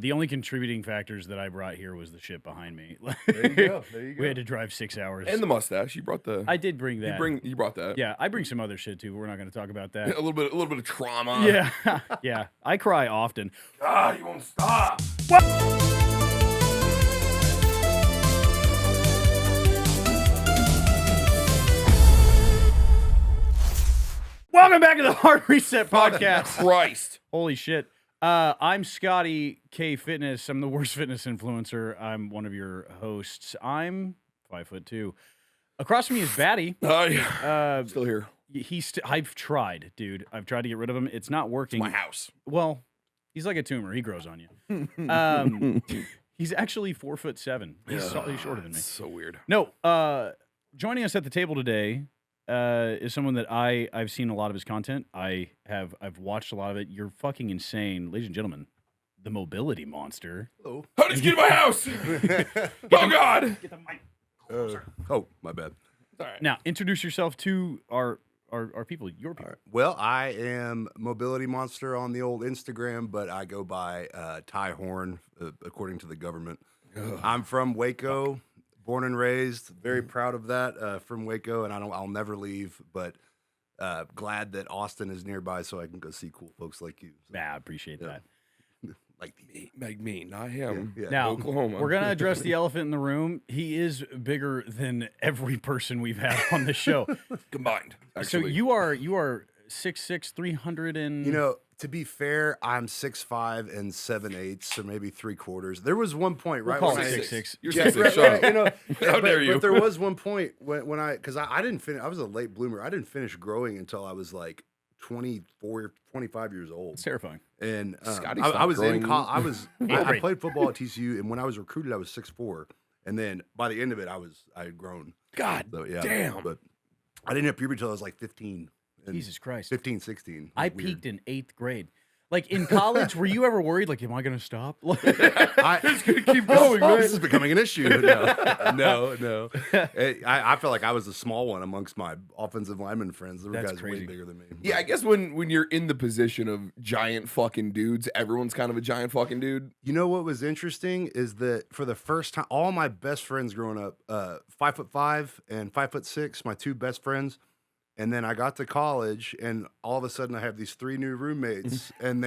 The only contributing factors that I brought here was the shit behind me. There you go. There you go. We had to drive 6 hours. And the mustache. You brought the. I did bring that. You brought that. Yeah, I bring some other shit too, but we're not going to talk about that. A little bit of trauma. Yeah, yeah. I cry often. God, you won't stop. Welcome back to the Hard Reset Podcast. Christ. Holy shit. I'm ScottyKFitness. I'm the worst fitness influencer. I'm one of your hosts. I'm 5'2". Across from me is Baddie. Oh, yeah. Still here. I've tried, dude. I've tried to get rid of him. It's not working. It's my house. Well, he's like a tumor. He grows on you. He's actually 4'7". He's slightly shorter than me. That's so weird. No, joining us at the table today is someone that I've seen a lot of his content. I've watched a lot of it. You're fucking insane, ladies and gentlemen. The MobilityMonster. Hello. How did you get in my house? Oh, God. Get the mic. Oh, my bad. All right. Now, introduce yourself to our people, your people. All right. Well, I am MobilityMonster on the old Instagram, but I go by Ty Horn, according to the government. I'm from Waco, born and raised. Very proud of that. From Waco, and I'll never leave. But glad that Austin is nearby, so I can go see cool folks like you. So, I appreciate that. Like me, not him. Yeah. Now, Oklahoma. we're going to address the elephant in the room. He is bigger than every person we've had on the show. Combined. So Actually. you are 6'6", 300 and... You know, to be fair, I'm 6'5" and 7/8, so maybe 3/4. There was one point, right? call when it I- 6'6". You're Yeah, 6'6", right, shut right, up. you know, How dare you? But there was one point when I didn't finish. I was a late bloomer. I didn't finish growing until I was like 24, 25 years old. It's terrifying. And Scotty I was stopped in growing. I was I played football at TCU, and when I was recruited, I was 6'4", and then by the end of it, I had grown. God So yeah, damn. But I didn't have puberty until I was like 15. and Jesus Christ. 15, 16. I peaked in 8th grade. Like in college, were you ever worried? Like, am I going to stop? Like, It's gonna keep going, man. This is becoming an issue. No. I felt like I was the small one amongst my offensive lineman friends. There were That's guys crazy. way bigger than me. Yeah, I guess when you're in the position of giant fucking dudes, everyone's kind of a giant fucking dude. You know what was interesting is that for the first time, all my best friends growing up, 5'5" and 5'6", my two best friends. And then I got to college, and all of a sudden I have these 3 new roommates, and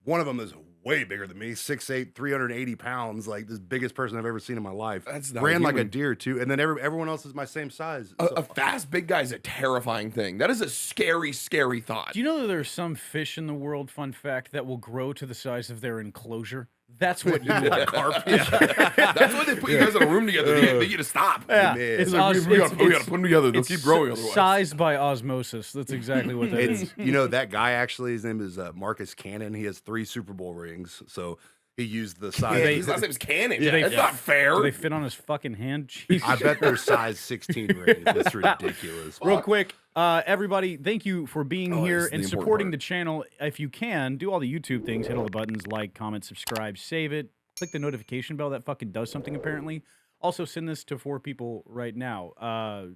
one of them is way bigger than me, 6'8", 380 pounds, like the biggest person I've ever seen in my life. That's not Ran like a human. deer too, and then everyone else is my same size. A So- fast big guy is a terrifying thing. That is a scary, scary thought. do you know that there's some fish in the world, fun fact, that will grow to the size of their enclosure? That's what you are. That's why they put you guys in a room together. They get you to stop. Yeah, Man. it's Like, os- we gotta it's- put them together. They'll it's keep growing otherwise. Sized by osmosis. That's exactly what that is. It's that guy actually. His name is Marcus Cannon. He has 3 Super Bowl rings, so he used the size. His last name's Cannon. they- That's not fair. Do they fit on his fucking hand? Jesus. I bet they're size 16 rings. That's ridiculous. Real quick, everybody, thank you for being Oh, here this is the and important supporting part. the channel. If you can, do all the YouTube things, hit all the buttons, like, comment, subscribe, save it, click the notification bell. That fucking does something, apparently. Also, send this to 4 people right now.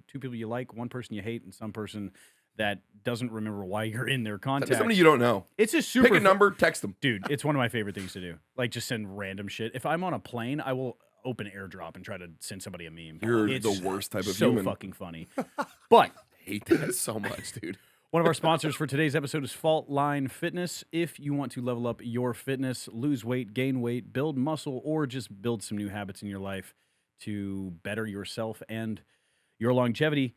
2 people you like, 1 person you hate, and some person that doesn't remember why you're in their contact. Somebody you don't know. It's just super Pick a number, text them. Dude, it's one of my favorite things to do. Like, just send random shit. If I'm on a plane, I will open AirDrop and try to send somebody a meme. You're It's the worst type of so human. fucking funny. But I hate that so much, dude. one of our sponsors for today's episode is Faultline Fitness. If you want to level up your fitness, lose weight, gain weight, build muscle, or just build some new habits in your life to better yourself and your longevity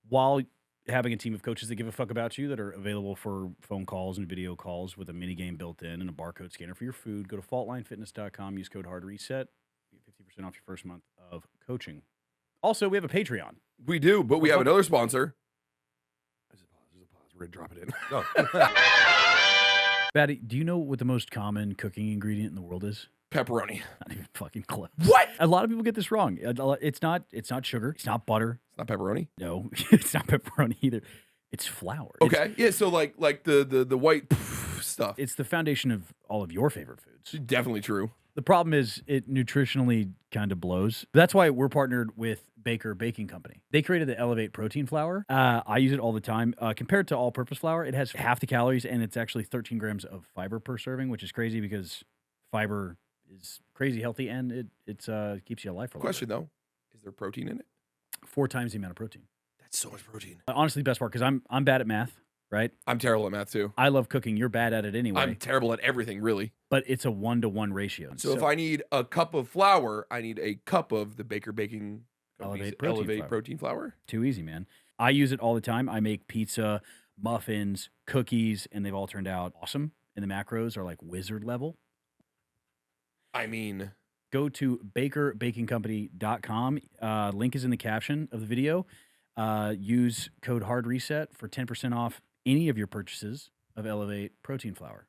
while having a team of coaches that give a fuck about you, that are available for phone calls and video calls with a mini game built in and a barcode scanner for your food, go to faultlinefitness.com, use code HARDRESET, get 50% off your first month of coaching. Also, we have a Patreon. We do, but we have another sponsor. There's a pause. We're going to drop it in. Baddie, do you know what the most common cooking ingredient in the world is? Pepperoni. Not even fucking close. What? A lot of people get this wrong. It's not sugar. It's not butter. It's not pepperoni. No, it's not pepperoni either. It's flour. Okay. Yeah, so like the white stuff. It's the foundation of all of your favorite foods. Definitely true. The problem is it nutritionally kind of blows. That's why we're partnered with Baker Baking Company. They created the Elevate protein flour. I use it all the time. Compared to all-purpose flour, it has half the calories, and it's actually 13 grams of fiber per serving, which is crazy because Fiber is crazy healthy, and it keeps you alive for a Question though, is there protein in it? 4 times the amount of protein. That's so much protein. Honestly, the best part, because I'm bad at math, right? I'm terrible at math too. I love cooking. You're bad at it anyway. I'm terrible at everything, really. But it's a 1-to-1 ratio. So if I need a cup of flour, I need a cup of the Baker Baking Elevate protein flour. Too easy, man. I use it all the time. I make pizza, muffins, cookies, and they've all turned out awesome. And the macros are like wizard level. I mean, go to bakerbakingcompany.com. Link is in the caption of the video. Use code HARDRESET for 10% off any of your purchases of Elevate protein flour.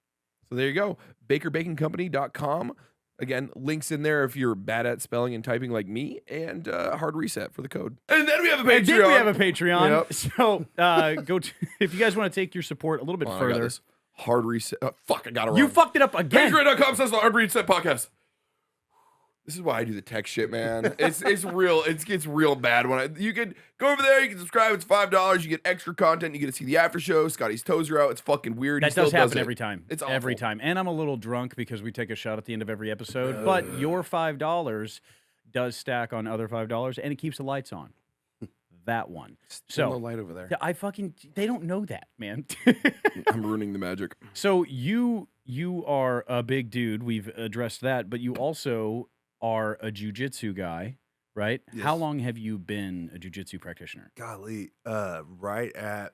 So there you go. Bakerbakingcompany.com. Again, links in there if you're bad at spelling and typing like me, and hard reset for the code. And then we have a Patreon. And then we have a Patreon. Yep. So go to, if you guys want to take your support a little bit further. Hard reset. Fuck, I got it wrong. You fucked it up again. Patreon.com/Hard Reset Podcast. This is why I do the tech shit, man. It's real. It gets real bad when you can go over there. You can subscribe. It's $5. You get extra content. You get to see the after show. Scotty's toes are out. It's fucking weird. That does happen every time. It's awful. Every time. And I'm a little drunk because we take a shot at the end of every episode. But your $5 does stack on other $5, and it keeps the lights on. That one. Still no light over there. They don't know that, man. I'm ruining the magic. So you are a big dude. We've addressed that, but you also are a jiu-jitsu guy, right? Yes. How long have you been a jiu-jitsu practitioner? Golly, right at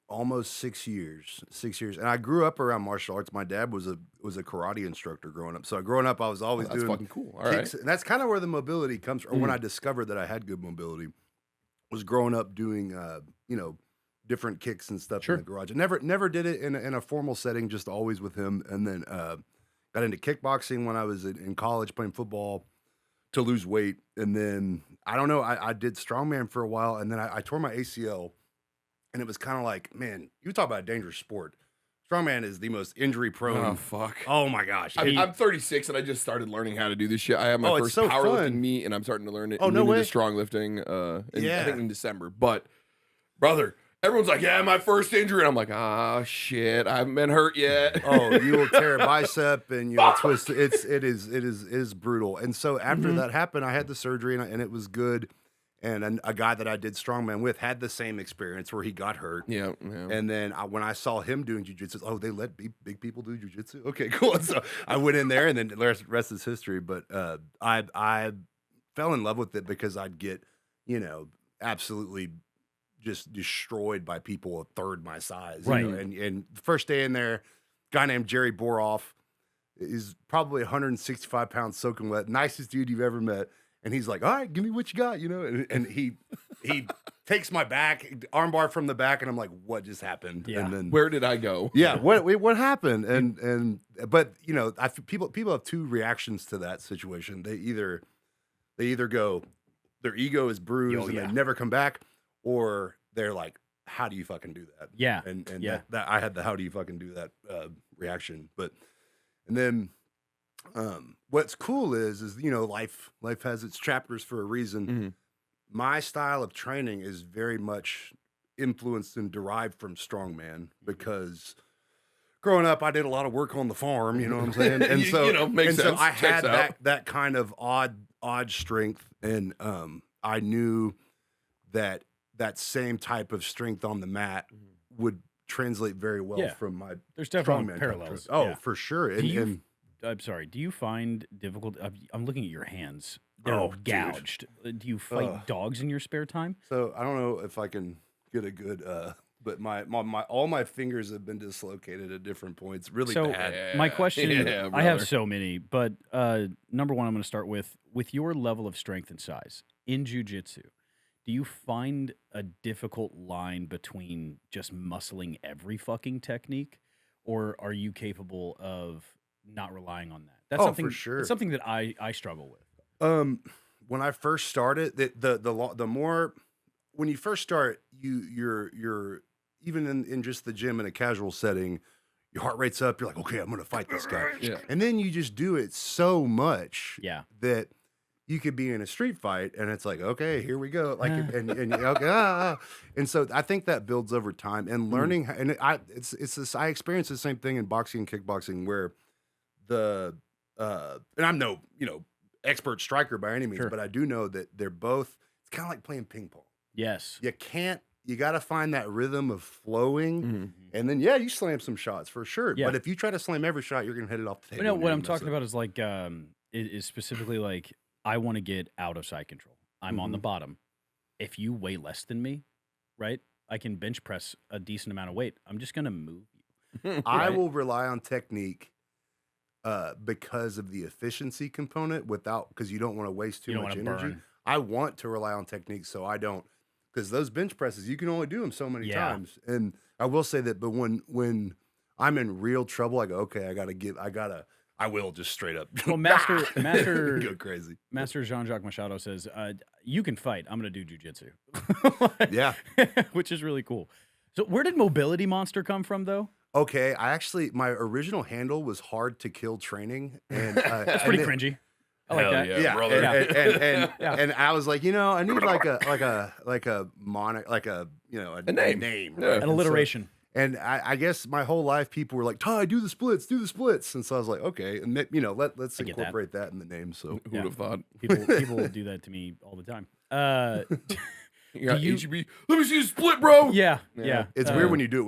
almost 6 years. 6 years, and I grew up around martial arts. My dad was a karate instructor growing up. So growing up, I was always that's doing fucking cool. All kicks, right, and that's kind of where the mobility comes from. Or when I discovered that I had good mobility, was growing up doing different kicks and stuff in the garage. I never did it in a formal setting, just always with him. And then got into kickboxing when I was in college playing football to lose weight. And then I did strongman for a while, and then I tore my ACL, and it was kind of like, man, you talk about a dangerous sport. Strongman is the most injury prone. Oh fuck! Oh my gosh! I'm 36 and I just started learning how to do this shit. I have my first powerlifting meet, and I'm starting to learn it. Oh, no way! Strong lifting. I think in December. But brother, everyone's like, "Yeah, my first injury," and I'm like, "Ah, shit, I haven't been hurt yet." Oh, you will tear a bicep and you'll twist. It is brutal. And so after that happened, I had the surgery and it was good. And a guy that I did strongman with had the same experience where he got hurt. Yeah. And then when I saw him doing jujitsu, they let big people do jujitsu. Okay, cool. And so I went in there, and then the rest is history. But I fell in love with it because I'd get, absolutely just destroyed by people a third my size. Right. And the first day in there, guy named Jerry Boroff is probably 165 pounds soaking wet, nicest dude you've ever met. And he's like, all right, give me what you got, and he takes my back, armbar from the back, and I'm like, what just happened? Yeah. And then Where did I go? Yeah, what happened? But people have two reactions to that situation. They either go, their ego is bruised and they never come back, or they're like, how do you fucking do that? Yeah. And that I had the how do you fucking do that reaction. And then what's cool is life has its chapters for a reason. Mm-hmm. My style of training is very much influenced and derived from strongman because growing up I did a lot of work on the farm, you know what I'm saying? And so makes sense. So I Checks had out. that kind of odd strength, and I knew that same type of strength on the mat would translate very well from my There's definitely strongman parallels. Oh, Yeah. for sure. I'm sorry. Do you find difficult? I'm looking at your hands. They're gouged. Do you fight dogs in your spare time? So I don't know if I can get a good, but my all my fingers have been dislocated at different points. Really bad. My question, Yeah, I have brother. so many, but number one, I'm going to start with your level of strength and size in jiu-jitsu. Do you find a difficult line between just muscling every fucking technique, or are you capable of not relying on that? That's something for sure. That's something that I struggle with. When I first started, the more when you first start, you're even in just the gym in a casual setting, your heart rate's up. You're like, okay, I'm gonna fight this guy, and then you just do it so much, that you could be in a street fight, and it's like, okay, here we go, like, and okay, and so I think that builds over time and learning. And I experienced the same thing in boxing and kickboxing where the and I'm no, expert striker by any means, Sure. but I do know that they're both, it's kind of like playing ping pong. Yes. You got to find that rhythm of flowing. Mhm. And then, you slam some shots for sure. Yeah. But if you try to slam every shot, you're going to hit it off the But table. no, and what you're I'm gonna mess talking up. about is like, it is specifically like, I want to get out of side control. I'm on the bottom. If you weigh less than me, right, I can bench press a decent amount of weight. I'm just going to move you. I Right. will rely on technique because of the efficiency component because you don't want to waste too You don't much want to energy. burn. I want to rely on technique so I don't, because those bench presses, you can only do them so many Yeah. times. And I will say that, but when I'm in real trouble, I go, okay, I will just straight up Well, Master go crazy. Master Jean-Jacques Machado says, you can fight. I'm going to do jujitsu. Yeah. Which is really cool. So where did MobilityMonster come from, though? Okay, my original handle was Hard to Kill Training, and That's pretty cringy. I like Hell that. yeah. Yeah, brother. and I was like, I need like a name, Yeah. right? An alliteration. And I guess my whole life people were like, Ty, do the splits. And so I was like, okay, and let's I get that. incorporate that in the name. So Who would have thought? People do that to me all the time. You got you- HB. Let me see you split, bro. Yeah. it's weird when you do it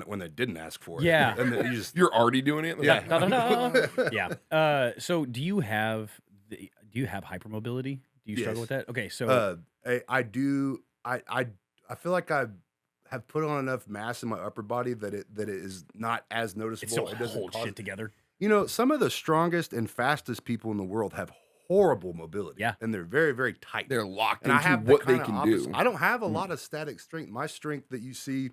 when they didn't ask for it. Yeah. and then you just You're already doing it. Yeah. Da-da-da. Yeah. So do you have hypermobility? Do you struggle Yes. with that? Okay. So I do. I feel like I have put on enough mass in my upper body that it is not as it noticeable. still It doesn't holds cause shit together. Some of the strongest and fastest people in the world have horrible mobility. Yeah. And they're very, very tight. They're locked and I into have what the they kinda can opposite. do. I don't have a lot of static strength. My strength that you see,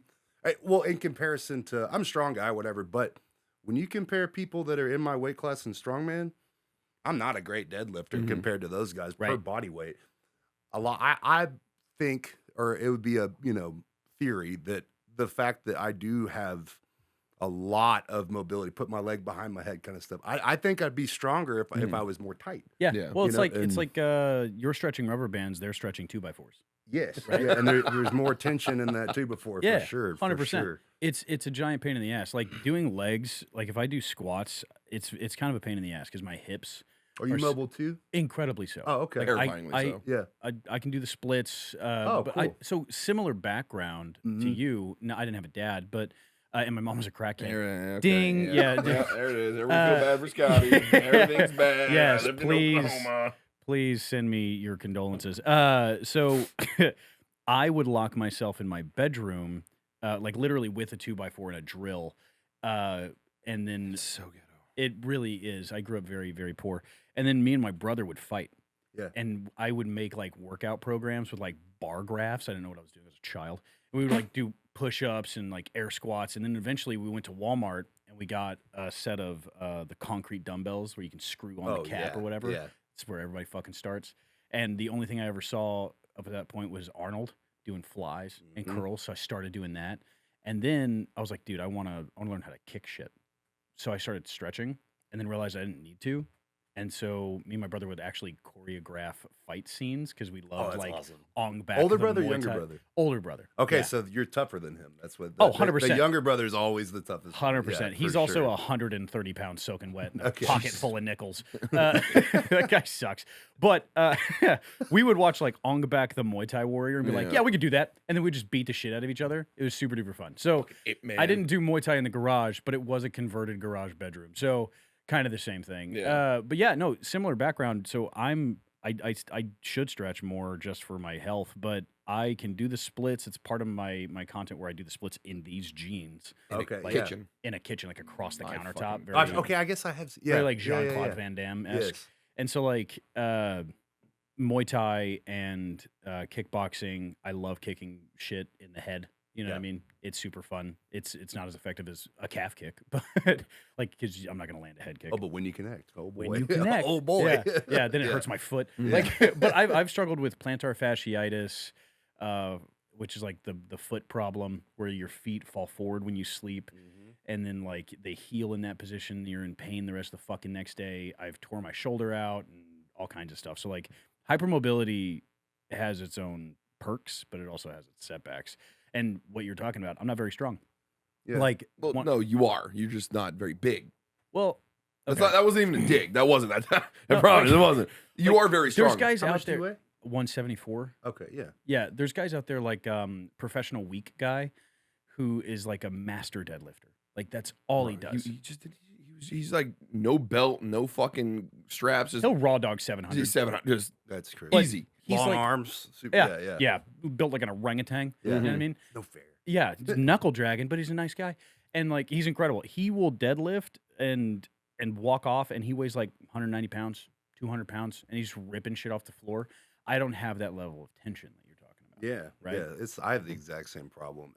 in comparison to, I'm a strong guy, whatever, but when you compare people that are in my weight class in strongman, I'm not a great deadlifter compared to those guys per Right. body weight. I think, or it would be a theory that the fact that I do have a lot of mobility, put my leg behind my head kind of stuff. I think I'd be stronger if I was more tight. Yeah. Yeah. Well, it's like and- you're stretching rubber bands. They're stretching 2x4s. Yes. Yeah, and there's more tension in that too before, Yeah. for sure. 100%. For sure. It's a giant pain in the ass. Like doing legs. Like if I do squats, it's kind of a pain in the ass because my hips Are you Or s- mobile too? incredibly so. Oh, okay. Like, Terrifyingly I- so. Yeah. I can do the splits. Oh, but cool. so similar background to Mhm. you. No, I didn't have a dad, but and my mom was a crack kid. Okay, Ding, yeah, ding. There it is. Everyone feel bad for Scotty. Everything's bad. Yes, I lived in please. Oklahoma. Please send me your condolences. So I would lock myself in my bedroom, like literally with a 2x4 and a drill, and then So ghetto. it really is. I grew up very, very poor, and then me and my brother would fight. Yeah. And I would make like workout programs with like bar graphs. I didn't know what I was doing as a child. We would like do push-ups and like air squats, and then eventually we went to Walmart and we got a set of the concrete dumbbells where you can screw on the cap or whatever. Yeah. It's where everybody fucking starts. And the only thing I ever saw up at that point was Arnold doing flies and Mhm. curls. So I started doing that. And then I was like, dude, I want to learn how to kick shit. So I started stretching and then realized I didn't need to. And so me and my brother would actually choreograph fight scenes because we loved like awesome. Ong back. Older the brother, Muay younger Thai- brother. Older brother. Okay, Yeah. so you're tougher than him. That's what. Oh, the 100%. younger brother's always the toughest. 100%. Yeah, He's for also sure. 130 pounds soaking wet, and a Okay. pocket full of nickels. That guy sucks. But we would watch like Ong Bak the Muay Thai Warrior and be like, Yeah. yeah, we could do that. And then we'd just beat the shit out of each other. It was super duper fun. So Man. I didn't do Muay Thai in the garage, but it was a converted garage bedroom. So kind of the same thing. Yeah. But yeah, no, similar background. So I should stretch more just for my health, but I can do the splits. It's part of my content where I do the splits in these jeans Okay, like, yeah. kitchen. in a kitchen, like across the I countertop. fucking- Very, Okay, I guess I have. Yeah, very like yeah, yeah, Jean-Claude yeah. Van Damme-esque. Yes. And so like Muay Thai and kickboxing, I love kicking shit in the head. You know what I Yeah. mean? It's super fun. It's not as effective as a calf kick, but like because I'm not gonna land a head kick. Oh, but when you connect, oh boy, When you connect. oh boy, Yeah, then it Yeah. hurts my foot. Yeah. Like, but I've struggled with plantar fasciitis, which is like the foot problem where your feet fall forward when you sleep, Mhm. and then like they heal in that position. You're in pain the rest of the fucking next day. I've tore my shoulder out and all kinds of stuff. So like hypermobility has its own perks, but it also has its setbacks. And what you're talking about, I'm not very strong. Yeah. Like, Well, one- no, you are. You're just not very big. well, That's Okay. not, that wasn't even a dig. That wasn't that. I promise it wasn't. You are very strong. There's guys How out much do you there. weigh? 174. Okay, yeah. Yeah, there's guys out there like professional weak guy who is like a master deadlifter. Like that's all he does. He's like no belt, no fucking straps. Just He'll raw dog 700. He's 700. Just That's crazy. Like, easy. He's Long like, arms. Super, yeah, built like an orangutan. Yeah. You know what I mean? No fair. Yeah, he's knuckle dragging, but he's a nice guy, and like he's incredible. He will deadlift and walk off, and he weighs like 190 pounds, 200 pounds, and he's ripping shit off the floor. I don't have that level of tension that you're talking about. Yeah, Right? yeah. I have the exact same problem.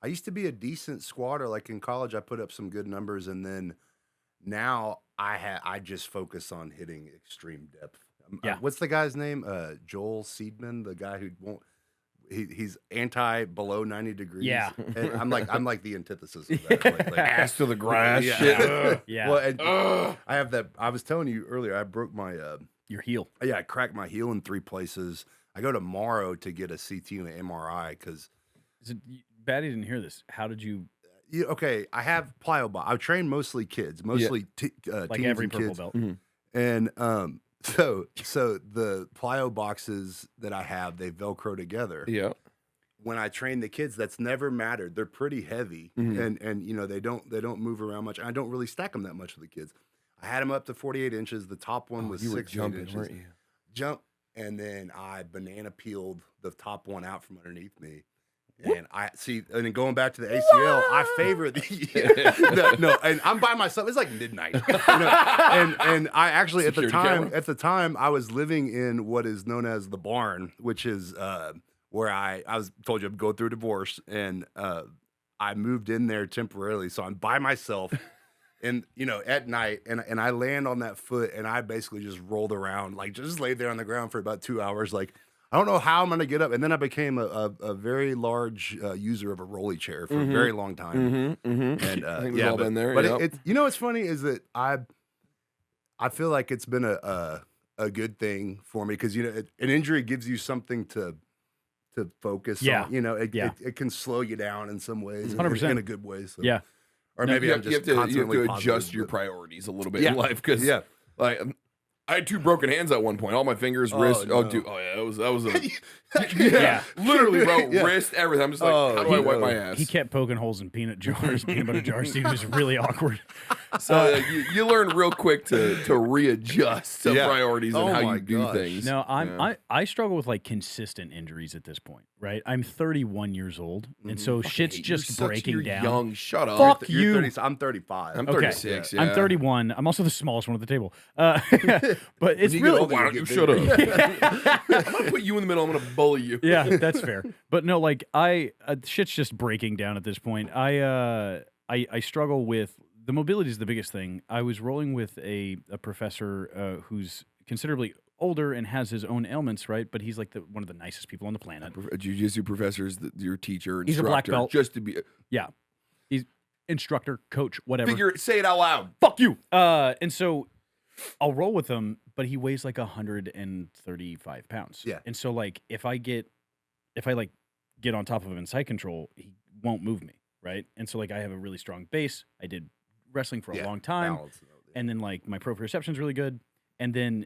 I used to be a decent squatter. Like in college, I put up some good numbers, and then now I just focus on hitting extreme depth. Yeah. What's the guy's name? Joel Seedman, the guy who won't. He's anti below 90 degrees. Yeah. And I'm like the antithesis of that. Like, Ass to the grass. yeah. Shit. Yeah. Well, and I have that. I was telling you earlier. I broke my. Your heel. Yeah, I cracked my heel in 3 places. I go tomorrow to get a CT and an MRI because. Baddie didn't hear this. How did you? Okay, I have plyo box. I train mostly kids, mostly Like teens every and purple kids. belt. And so the plyo boxes that I have, they Velcro together. Yeah. When I train the kids, that's never mattered. They're pretty heavy, and you know they don't move around much. I don't really stack them that much with the kids. I had them up to 48 inches. The top one was You were 16 jumping, inches. weren't you? Jump, and then I banana peeled the top one out from underneath me. And I see, and then going back to the ACL, I favor the no, and I'm by myself. It's like midnight, and I actually at the time I was living in what is known as the barn, which is where I was told you I'm going through a divorce, and I moved in there temporarily, so I'm by myself. And at night, and I land on that foot, and I basically just rolled around, like just laid there on the ground for about 2 hours. Like I don't know how I'm gonna get up. And then I became a very large user of a rolly chair for a very long time. And I think we've all been there. But yep. it's what's funny is that I feel like it's been a good thing for me because an injury gives you something to focus Yeah. on. Yeah. It can slow you down in some ways, 100%. in a good way. So. Yeah. Or maybe I'm you just have constantly to positive, adjust your but- priorities a little bit in life because Yeah. like I had 2 broken hands at one point. All my fingers, wrist. no. Dude. Oh yeah, that was a Yeah. literally, bro. Yeah. Wrist, everything. I'm just like, how do I wipe my ass? He kept poking holes in peanut butter jars. Dude, it was really awkward. So you learn real quick to readjust to Yeah. priorities and Oh how my you do gosh. things. No, Yeah. I struggle with like consistent injuries at this point, right? I'm 31 years old, and so shit's Hey, just you're breaking down. Young, shut up. Fuck You're you. 30, I'm 35. I'm Okay. 36. Yeah. I'm 31. I'm also the smallest one at the table. But it's you get really older, Why you don't get you shut up? bigger. I'm gonna put you in the middle. I'm gonna bully you. yeah, that's fair. But no, like shit's just breaking down at this point. I struggle with the mobility is the biggest thing. I was rolling with a professor who's considerably older and has his own ailments, right? But he's like one of the nicest people on the planet. A jiu-jitsu professor is your teacher, He's a black instructor, belt. just to be. Yeah, he's instructor, coach, whatever. Say it out loud. Fuck you. And so I'll roll with him, but he weighs like 135 pounds. Yeah. And so like if I get on top of him in side control, he won't move me, right? And so like I have a really strong base. I did wrestling for a long time, Balance. and then like my proprioception's really good. And then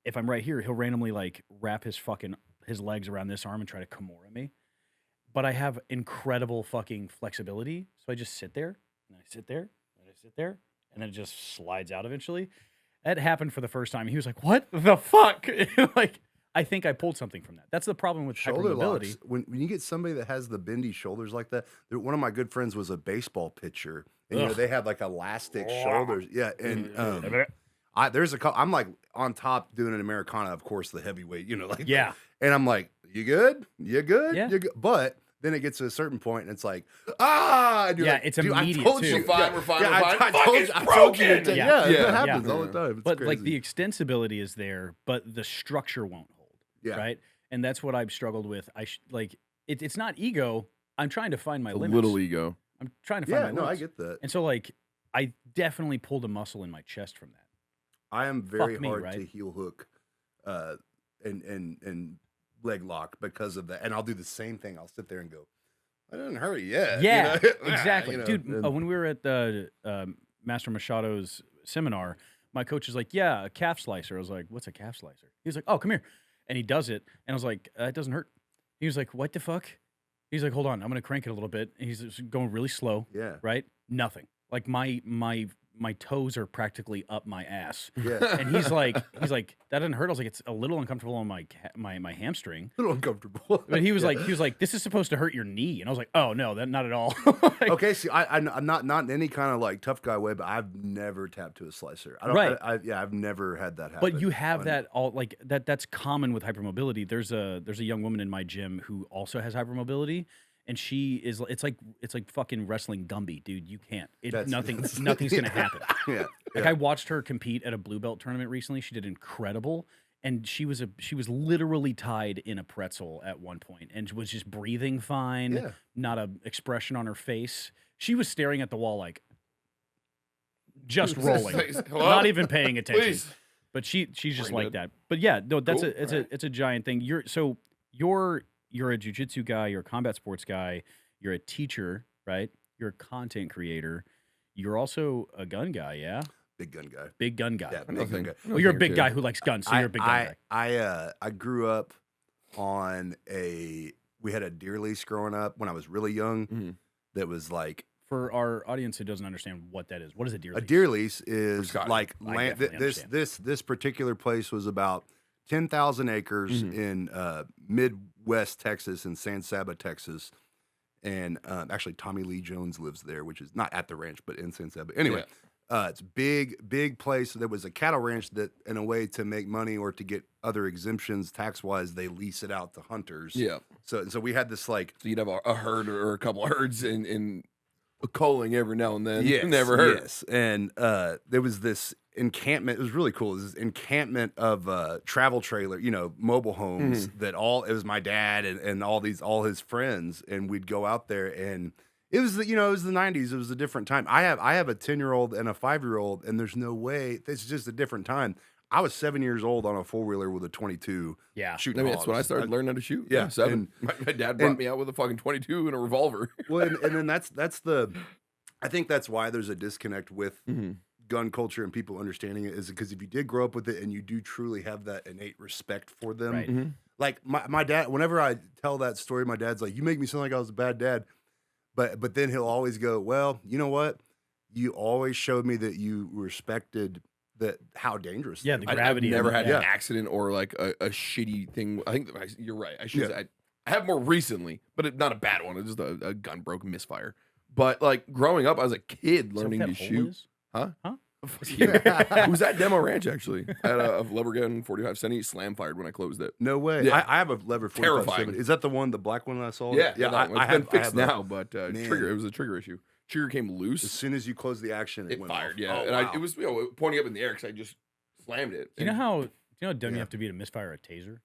if I'm right here, he'll randomly like wrap his legs around this arm and try to Kimura me. But I have incredible fucking flexibility, so I just sit there and I sit there and I sit there, and then it just slides out eventually. That happened for the first time. He was like, "What the fuck?" Like, I think I pulled something from that. That's the problem with Shoulder hypermobility. locks. When you get somebody that has the bendy shoulders like that, one of my good friends was a baseball pitcher, and Ugh. they had like elastic shoulders. Yeah, and I'm like on top doing an Americana, of course, the heavyweight, like Yeah. and I'm like, you good? You good? Yeah. You good? But then it gets to a certain point, and it's like, and you're Yeah, like, it's "Dude, I immediate, told too. you, We're fine, we're fine, yeah, we're fine. I Fuck, told it's you, I told you to broken. take- Yeah. yeah, Yeah. that happens Yeah. all the time. It's But like crazy. the extensibility is there, but the structure won't hold. Yeah. Right. And that's what I've struggled with. It's not ego. I'm trying to find my A limits. little ego. I'm trying to find Yeah, my no, I limits. get that. And so like I definitely pulled a muscle in my chest from that. I am very me, hard right? to heel hook, and leg lock because of that. And I'll do the same thing. I'll sit there and go, "I didn't hurt you yet." Yeah, you know? exactly, You know, dude. and- When we were at the Master Machado's seminar, my coach is like, yeah, a calf slicer. I was like, what's a calf slicer? He was like, oh, come here. And he does it. And I was like, it doesn't hurt. He was like, what the fuck? He's like, hold on, I'm going to crank it a little bit. And he's just going really slow. Yeah. Right? Nothing. Like my toes are practically up my ass. Yeah. And he's like, that didn't hurt. I was like, it's a little uncomfortable on my hamstring. A little uncomfortable. But he was like, this is supposed to hurt your knee. And I was like, oh no, that not at all. Like, Okay, see, I'm not in any kind of like tough guy way, but I've never tapped to a slicer. I don't. Right. I've never had that happen. but you have that all like that. That's common with hypermobility. There's a young woman in my gym who also has hypermobility. And she is, it's like fucking wrestling Gumby, dude. You can't. Nothing's gonna happen. Yeah. Like I watched her compete at a blue belt tournament recently. She did incredible, and she was literally tied in a pretzel at one point, and was just breathing fine. Yeah. Not a expression on her face. She was staring at the wall like just rolling, Hello? not even paying attention. Please. But she's just Brain like dead. that. But yeah, no, that's Cool. it's a giant thing. You're a jiu-jitsu guy, you're a combat sports guy, you're a teacher, right? You're a content creator. You're also a gun guy, yeah? Big gun guy. Big gun guy. Yeah, I know big gun thing- guy. I know Well, you're a thing or big two. guy who likes guns, so you're a big gun guy. I grew up on we had a deer lease growing up when I was really young. Mhm. That was like For our audience who doesn't understand what that is, what is a deer a lease? deer lease is Scotty. like I land. definitely This particular place was about 10,000 acres Mhm. in Midwest Texas, in San Saba, Texas. And actually, Tommy Lee Jones lives there, which is not at the ranch, but in San Saba. Anyway, it's big place. There was a cattle ranch that, in a way to make money or to get other exemptions tax wise, they lease it out to hunters. Yeah. So we had this like So you'd have a herd or a couple of herds in culling every now and then. yes, Never heard. yes. And there was this encampment. It was really cool. It was this encampment of travel trailer, mobile homes that it was my dad and all his friends, and we'd go out there, and it was the 90s. It was a different time. I have a 10-year-old and a 5-year-old, and there's no way. It's just a different time. I was 7 years old on a 4-wheeler with a 22. Yeah. Shooting I mean, that's when I hogs. started learning how to shoot. Yeah, 7. My dad brought and- me out with a fucking 22 and a revolver. Well, and then that's I think that's why there's a disconnect with gun culture and people understanding it, is because if you did grow up with it and you do truly have that innate respect for them, Right. like my dad, whenever I tell that story, my dad's like, you make me sound like I was a bad dad, but then he'll always go, well, you know what? You always showed me that you respected how dangerous. Yeah, they the were." gravity I've of never it, had yeah. an accident or like a shitty thing. I think you're right. I should Yeah. say I have more recently, but not a bad one. It's just a gun broke misfire. But like growing up, I was a kid Is that learning what to that hole shoot. is? Huh? Huh? It was at Demo Ranch actually. I had a lever gun 45 centi slam fired when I closed it. No way. Yeah. I have a lever 45 Terrifying. 70. Is that the black one that I saw? Yeah, yeah. that one. It's been fixed now, but Man. it was a trigger issue. Trigger came As loose. soon as you close the action, it It went fired, off. yeah. Oh, And wow. it was pointing up in the air because I just slammed it. Do you know how dumb Yeah. you have to be to misfire a taser?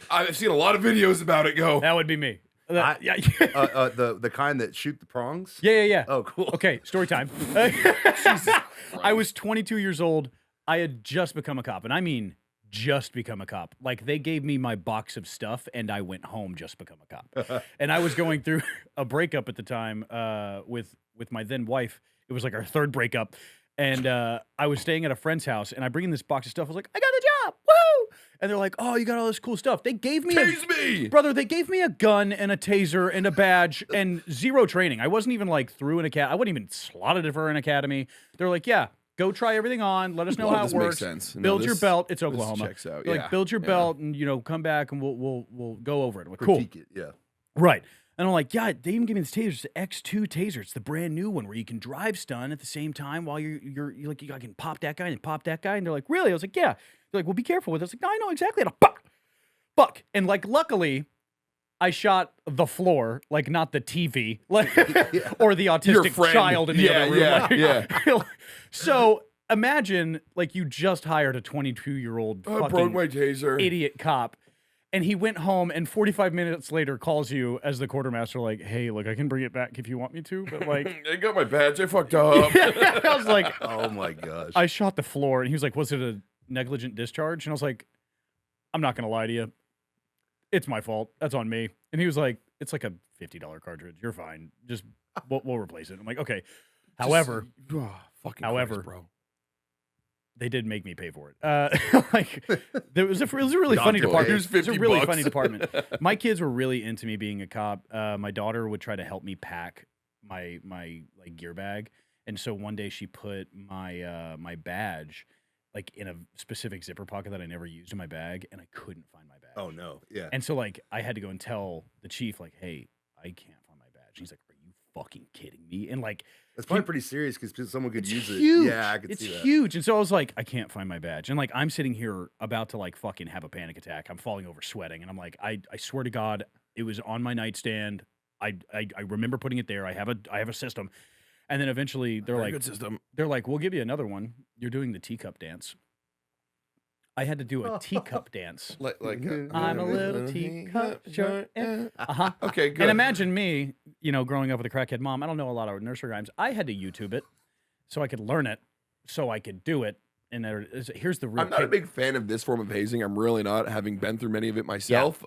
I've seen a lot of videos about it go. That would be me. I- Yeah. The kind that shoot the prongs. Yeah. Oh, cool. Okay, story time. Jesus I was 22 years old. I had just become a cop, and I mean just become a cop. Like, they gave me my box of stuff, and I went home just become a cop. And I was going through a breakup at the time with my then wife. It was like our third breakup. And I was staying at a friend's house, and I bring in this box of stuff. I was like, I got the job. Woo! And they're like, oh, you got all this cool stuff. They gave me Tase me! Brother, they gave me a gun and a taser and a badge and zero training. I wasn't even like through an academy. I wasn't even slotted for an academy. They're like, yeah, go try everything on. Let us know Well, how it this makes works. sense. No, Build your this- belt. It's this Oklahoma. checks out, They're yeah, like, build your yeah. belt and come back and we'll go over it. I'm like, cool. Critique it. Yeah. Right. And I'm like, yeah, they even give me this taser. It's the X2 taser. It's the brand new one where you can drive stun at the same time while you're like, I can pop that guy and pop that guy. And they're like, really? I was like, yeah. They're like, well, be careful with it. I was like, no, I know exactly how to buck. And like, luckily, I shot the floor, like not the TV, like or the autistic friend. child in the Yeah, other room. yeah, Like, so imagine like you just hired a 22-year-old I broke fucking my taser. idiot cop. And he went home and 45 minutes later calls you as the quartermaster like, hey, look, I can bring it back if you want me to. But like, I got my badge. I fucked up. I was like, Oh my gosh. I shot the floor. And he was like, was it a negligent discharge? And I was like, I'm not going to lie to you. It's my fault. That's on me. And he was like, it's like a $50 cartridge. You're fine. Just, we'll replace it. I'm like, okay. However, fucking however, Christ, bro. they did make me pay for it. Like it was a really funny department. Here's It was a $50 really bucks. funny department. My kids were really into me being a cop. My daughter would try to help me pack my like gear bag, and so one day she put my badge like in a specific zipper pocket that I never used in my bag, and I couldn't find my badge. Oh no, yeah. And so like I had to go and tell the chief like, hey, I can't find my badge. And he's like, are you fucking kidding me? And like That's probably pretty serious because someone could it's use huge. it. Yeah, I could it's see that. huge. And so I was like, I can't find my badge. And like I'm sitting here about to like fucking have a panic attack. I'm falling over sweating. And I'm like, I swear to God, it was on my nightstand. I remember putting it there. I have a system. And then eventually they're Very like, good system. they're like, we'll give you another one. You're doing the teacup dance. I had to do a teacup dance. Like I'm a little teacup short. Uh-huh. Okay, good. And imagine me, you know, growing up with a crackhead mom. I don't know a lot of nursery rhymes. I had to YouTube it so I could learn it, so I could do it. And here's the real. I'm not a big fan of this form of hazing. I'm really not, having been through many of it myself.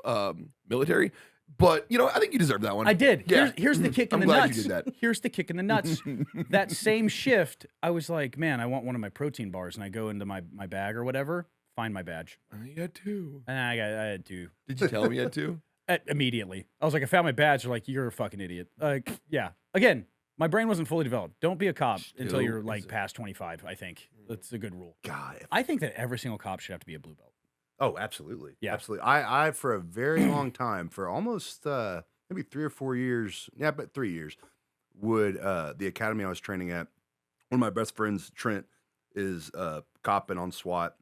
Military, but you know, I think you deserve that one. I did. Yeah. Here's the kick in I'm the glad nuts. you did that. Here's the kick in the nuts. That same shift, I was like, man, I want one of my protein bars, and I go into my bag or whatever, find my badge, You had two. and I had to. Did you tell me you had two? Immediately. I was like, I found my badge. They're like, you're a fucking idiot. Like, yeah. Again, my brain wasn't fully developed. Don't be a cop until Still you're like isn't. past 25, I think. That's a good rule. God. I think that every single cop should have to be a blue belt. Oh, absolutely. Yeah. Absolutely. I for a very long time, for almost maybe 3 or 4 years, yeah, but 3 years, would the academy I was training at, one of my best friends, Trent, is copping on SWAT,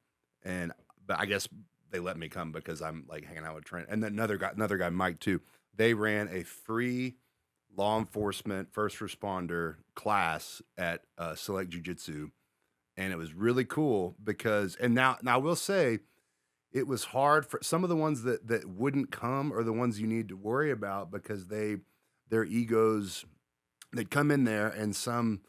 but I guess they let me come because I'm like hanging out with Trent. And then another guy, Mike, too. They ran a free law enforcement first responder class at Select Jiu-Jitsu. And it was really cool because, and now I will say, it was hard for some of the ones that wouldn't come are the ones you need to worry about because their egos, they'd come in there and some,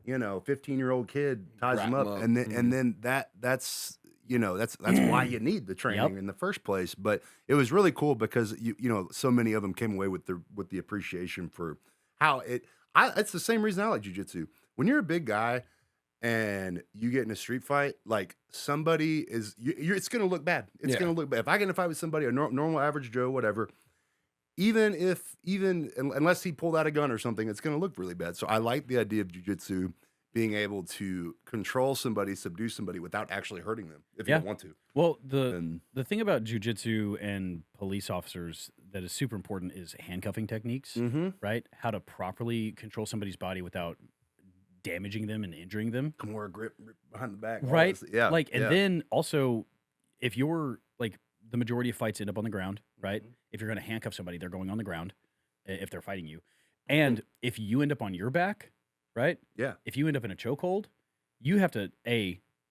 15-year-old kid ties them up. And then that's why you need the training in the first place. But it was really cool because so many of them came away with the appreciation for how it's the same reason I like jiu-jitsu. When you're a big guy and you get in a street fight, like somebody it's going to look bad. It's going to look bad. If I get in a fight with somebody, a normal average Joe, whatever, unless he pulled out a gun or something, it's going to look really bad. So I like the idea of jiu-jitsu being able to control somebody, subdue somebody without actually hurting them if you don't want to. Well, the thing about jiu-jitsu and police officers that is super important is handcuffing techniques, right? How to properly control somebody's body without damaging them and injuring them. More grip behind the back. Right? Yeah. Like, and then also, if you're like, the majority of fights end up on the ground, right? If you're going to handcuff somebody, they're going on the ground if they're fighting you. And if you end up on your back, right? Yeah. If you end up in a chokehold, you have to,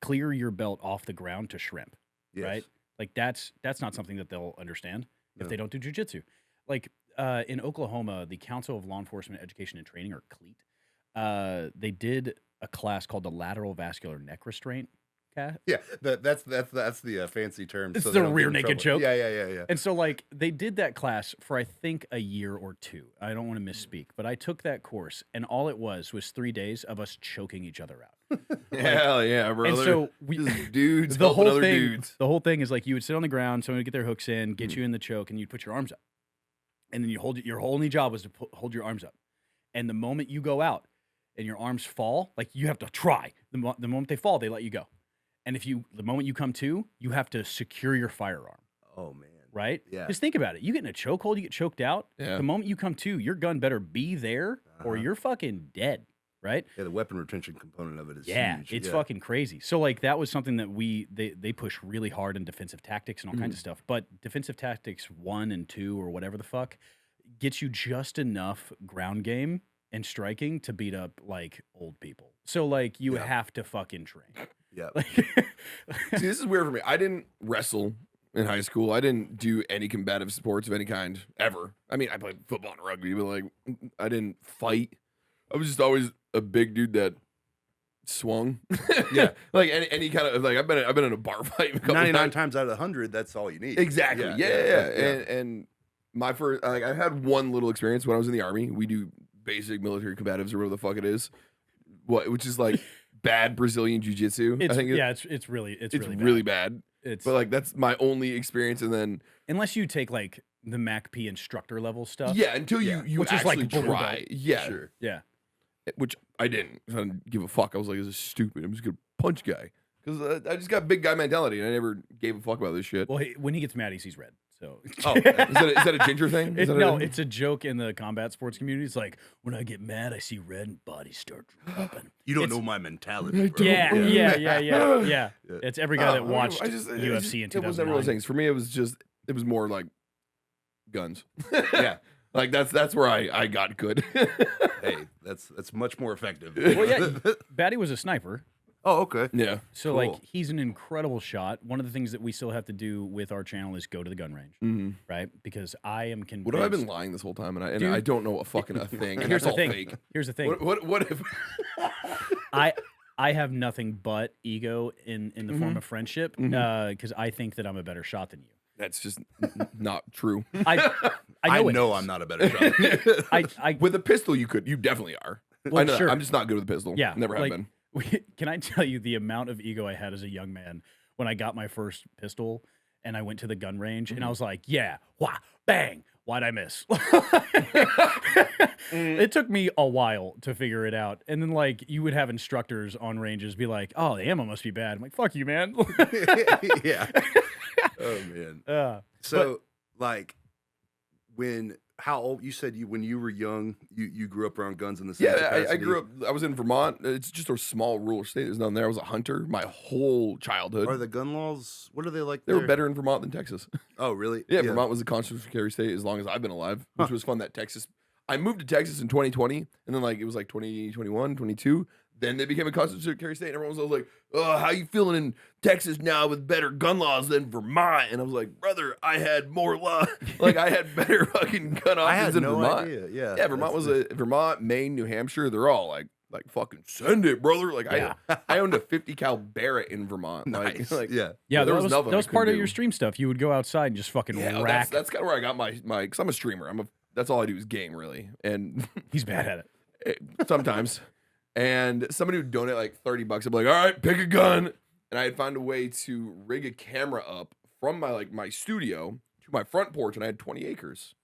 clear your belt off the ground to shrimp, right? Like, that's not something that they'll understand if they don't do jiu-jitsu. Like, in Oklahoma, the Council of Law Enforcement Education and Training, or CLEAT, they did a class called the lateral vascular neck restraint. Yeah, that's the fancy term. It's so the they don't rear get in naked trouble. choke. Yeah. And so, like, they did that class for, I think, a year or two. I don't want to misspeak, but I took that course, and all it was 3 days of us choking each other out. Hell yeah, brother. And so Just dudes the helping whole other thing, dudes. the whole thing is like you would sit on the ground, someone would get their hooks in, get you in the choke, and you'd put your arms up, and then you hold your whole only job was to hold your arms up, and the moment you go out and your arms fall, like you have to try. The moment they fall, they let you go. And the moment you come to, you have to secure your firearm. Oh man. Right? Yeah. Just think about it. You get in a chokehold, you get choked out. Yeah. The moment you come to, your gun better be there or you're fucking dead. Right? Yeah, the weapon retention component of it is huge. It's fucking crazy. So like that was something that they push really hard in defensive tactics and all kinds of stuff. But defensive tactics 1 and 2 or whatever the fuck gets you just enough ground game and striking to beat up like old people. So like you have to fucking train. Yeah. See, this is weird for me. I didn't wrestle in high school. I didn't do any combative sports of any kind ever. I mean, I played football and rugby, but like I didn't fight. I was just always a big dude that swung. Yeah. Like any kind of like I've been in a bar fight a couple 99 times. times out of 100, that's all you need. Exactly. Yeah. And my first, like, I had one little experience when I was in the Army. We do basic military combatives or whatever the fuck it is. which is like bad Brazilian jiu-jitsu. I think it's really really bad. It's But like that's my only experience, and then unless you take like the MACP instructor level stuff. yeah, until you Which is like actually blue belt. try, yeah, Sure. Yeah. which I didn't. I didn't give a fuck. I was like, this is stupid. I'm just gonna punch guy because I just got big guy mentality, and I never gave a fuck about this shit. Well, when he gets mad, he sees red. So Oh, is that a ginger thing? Is that no, it's a joke in the combat sports community. It's like when I get mad, I see red and bodies start dropping. You don't know my mentality, bro. Yeah. It's every guy that watched UFC in It was never 2009. one of those things. For me, it was more like guns. Yeah. Like that's where I got good. Hey, that's much more effective. Well, yeah, Baddie was a sniper. Oh, okay. Yeah. So, Cool. like, he's an incredible shot. One of the things that we still have to do with our channel is go to the gun range, right? Because I am convinced. What have I been lying this whole time? And Dude. I don't know a fucking thing. And Here's that's the all thing. fake. Here's the thing. What if I have nothing but ego in the form of friendship because I think that I'm a better shot than you. that's just not true. I I know, know I'm not a better shot. I With a pistol, you definitely are. Well, I know that. sure. I'm just not good with a pistol. Yeah, Never have like, been. Can I tell you the amount of ego I had as a young man when I got my first pistol and I went to the gun range and I was like, yeah, wah, bang, why'd I miss? It took me a while to figure it out. And then, like, you would have instructors on ranges be like, oh, the ammo must be bad. I'm like, fuck you, man. Yeah. Oh man. Uh, So, like, how old you said when you were young, you grew up around guns in the same Yeah, capacity? I grew up. I was in Vermont. It's just a small rural state. There's nothing there. I was a hunter my whole childhood. Are the gun laws? What are they like? They were better in Vermont than Texas. Oh, really? Yeah, Vermont was a constitutional carry state as long as I've been alive, which was fun. That Texas. I moved to Texas in 2020, and then like it was like 2021, 22. Then they became a constitutional carry state, and everyone was always like, "Oh, how you feeling in Texas now with better gun laws than Vermont?" And I was like, "Brother, I had more law. Like I had better fucking gun I had options in no Vermont." idea. Yeah. Yeah, Vermont, Maine, New Hampshire. They're all like fucking send it, brother. Like I owned a 50 cal Barrett in Vermont. Nice. Like Yeah. yeah, there that was was, nothing that I was part couldn't of your do. stream stuff. You would go outside and just fucking Yeah, rack. that's kind of where I got my because I'm a streamer. That's all I do is game really, and He's bad at it. sometimes. And somebody would donate like $30. I'd be like, all right, pick a gun. And I'd find a way to rig a camera up from my studio to my front porch, and I had 20 acres.